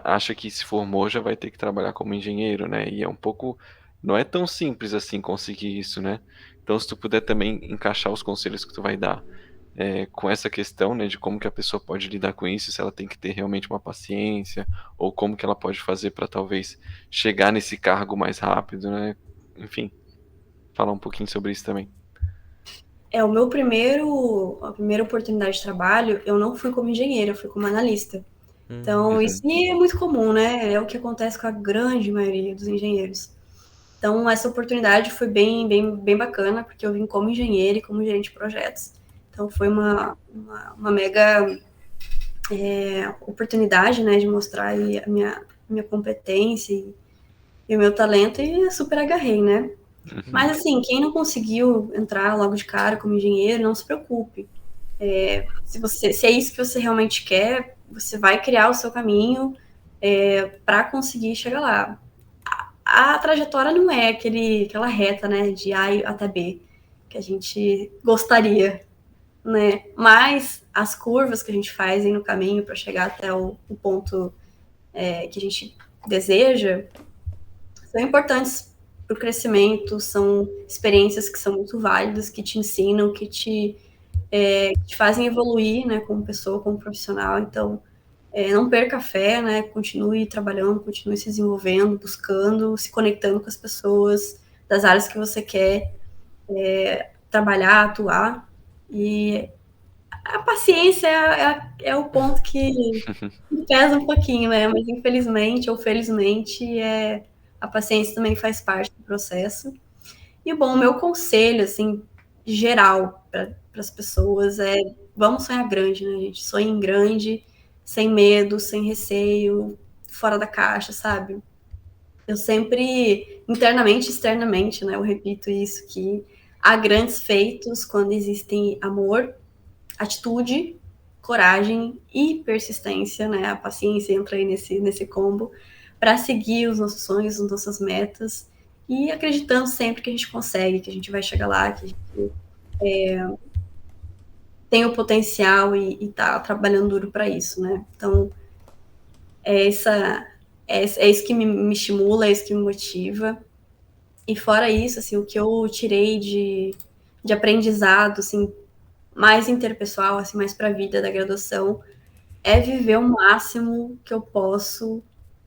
acha que se formou já vai ter que trabalhar como engenheiro, né? E é um pouco, não é tão simples assim conseguir isso, né? Então, se tu puder também encaixar os conselhos que tu vai dar com essa questão, né, de como que a pessoa pode lidar com isso, se ela tem que ter realmente uma paciência, ou como que ela pode fazer para talvez chegar nesse cargo mais rápido, né? Enfim, falar um pouquinho sobre isso também. A primeira oportunidade de trabalho, eu não fui como engenheira, eu fui como analista. Então, isso é muito comum, né? É o que acontece com a grande maioria dos engenheiros. Então, essa oportunidade foi bem, bem, bem bacana, porque eu vim como engenheira e como gerente de projetos. Então, foi uma mega oportunidade, né, de mostrar aí a minha competência e o meu talento, e eu super agarrei, né? Mas, assim, quem não conseguiu entrar logo de cara como engenheiro, não se preocupe. Se é isso que você realmente quer, você vai criar o seu caminho para conseguir chegar lá. A trajetória não é aquela reta, né, de A até B, que a gente gostaria, né? Mas as curvas que a gente faz aí no caminho para chegar até o ponto que a gente deseja são importantes para o crescimento, são experiências que são muito válidas, que te ensinam, que te fazem evoluir, né, como pessoa, como profissional. Então, não perca a fé, né, continue trabalhando, continue se desenvolvendo, buscando, se conectando com as pessoas das áreas que você quer trabalhar, atuar. E a paciência é o ponto que pesa um pouquinho, né? Mas infelizmente ou felizmente, a paciência também faz parte do processo. E, bom, o meu conselho, assim, geral para as pessoas vamos sonhar grande, né, gente? Sonhem grande, sem medo, sem receio, fora da caixa, sabe? Eu sempre, internamente e externamente, né, eu repito isso, que há grandes feitos quando existem amor, atitude, coragem e persistência, né? A paciência entra aí nesse combo para seguir os nossos sonhos, as nossas metas e acreditando sempre que a gente consegue, que a gente vai chegar lá, que a gente tem o potencial e tá trabalhando duro para isso, né? Então, é isso que me estimula, é isso que me motiva. E fora isso, assim, o que eu tirei de aprendizado, assim, mais interpessoal, assim, mais para a vida da graduação, é viver o máximo que eu posso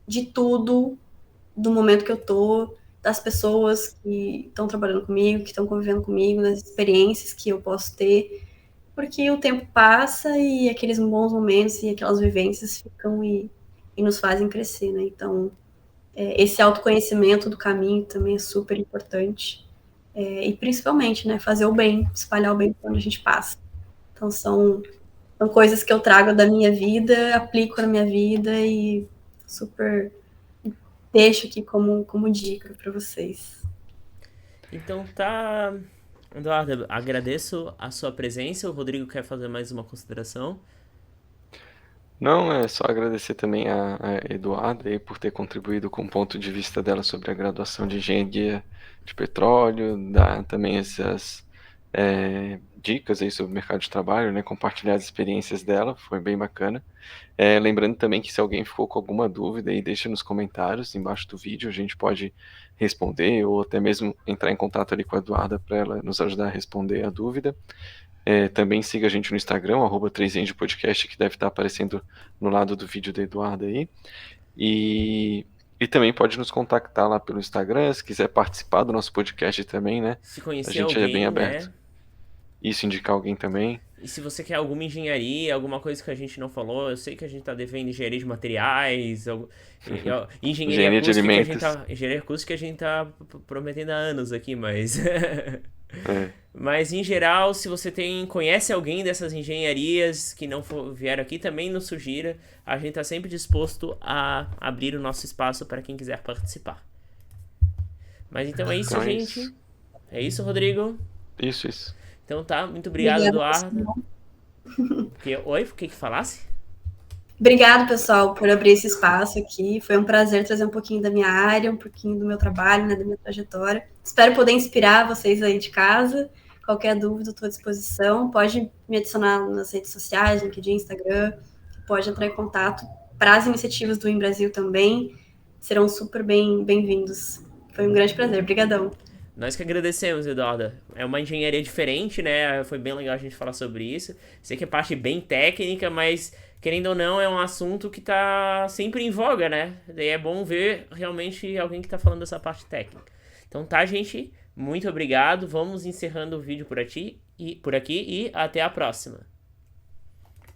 de tudo, do momento que eu tô, das pessoas que estão trabalhando comigo, que estão convivendo comigo, das experiências que eu posso ter, porque o tempo passa e aqueles bons momentos e aquelas vivências ficam e nos fazem crescer, né? Então, esse autoconhecimento do caminho também é super importante. E principalmente, né, fazer o bem, espalhar o bem por onde a gente passa. Então, são coisas que eu trago da minha vida, aplico na minha vida e super deixo aqui como dica para vocês. Então tá, Eduardo, agradeço a sua presença. O Rodrigo quer fazer mais uma consideração? Não, é só agradecer também a Eduarda aí por ter contribuído com o ponto de vista dela sobre a graduação de engenharia de petróleo, dar também essas dicas aí sobre o mercado de trabalho, né, compartilhar as experiências dela, foi bem bacana. Lembrando também que se alguém ficou com alguma dúvida aí, deixa nos comentários embaixo do vídeo, a gente pode responder ou até mesmo entrar em contato ali com a Eduarda para ela nos ajudar a responder a dúvida. Também siga a gente no Instagram, @3endpodcast, que deve estar aparecendo no lado do vídeo da Eduarda aí. E também pode nos contactar lá pelo Instagram, se quiser participar do nosso podcast também, né? Se conhecer a gente alguém, é bem aberto. Né? Isso, indicar alguém também. E se você quer alguma engenharia, alguma coisa que a gente não falou, eu sei que a gente tá devendo engenharia de materiais, engenharia de alimentos. engenharia acústica que a gente tá prometendo há anos aqui, mas É. Mas, em geral, se você conhece alguém dessas engenharias que não vieram aqui, também nos sugira. A gente está sempre disposto a abrir o nosso espaço para quem quiser participar. Mas então é isso, Então é gente. isso. É isso, Rodrigo? Isso. Então tá, muito obrigado, Obrigada, Eduardo. Oi, o que falasse? Obrigado, pessoal, por abrir esse espaço aqui. Foi um prazer trazer um pouquinho da minha área, um pouquinho do meu trabalho, né, da minha trajetória. Espero poder inspirar vocês aí de casa. Qualquer dúvida, estou à disposição. Pode me adicionar nas redes sociais, LinkedIn, Instagram. Pode entrar em contato. Para as iniciativas do Em Brasil também, serão super bem-vindos. Foi um grande prazer. Obrigadão. Nós que agradecemos, Eduardo. É uma engenharia diferente, né? Foi bem legal a gente falar sobre isso. Sei que é parte bem técnica, mas querendo ou não, é um assunto que tá sempre em voga, né? Daí é bom ver realmente alguém que tá falando dessa parte técnica. Então tá, gente. Muito obrigado. Vamos encerrando o vídeo por aqui e até a próxima.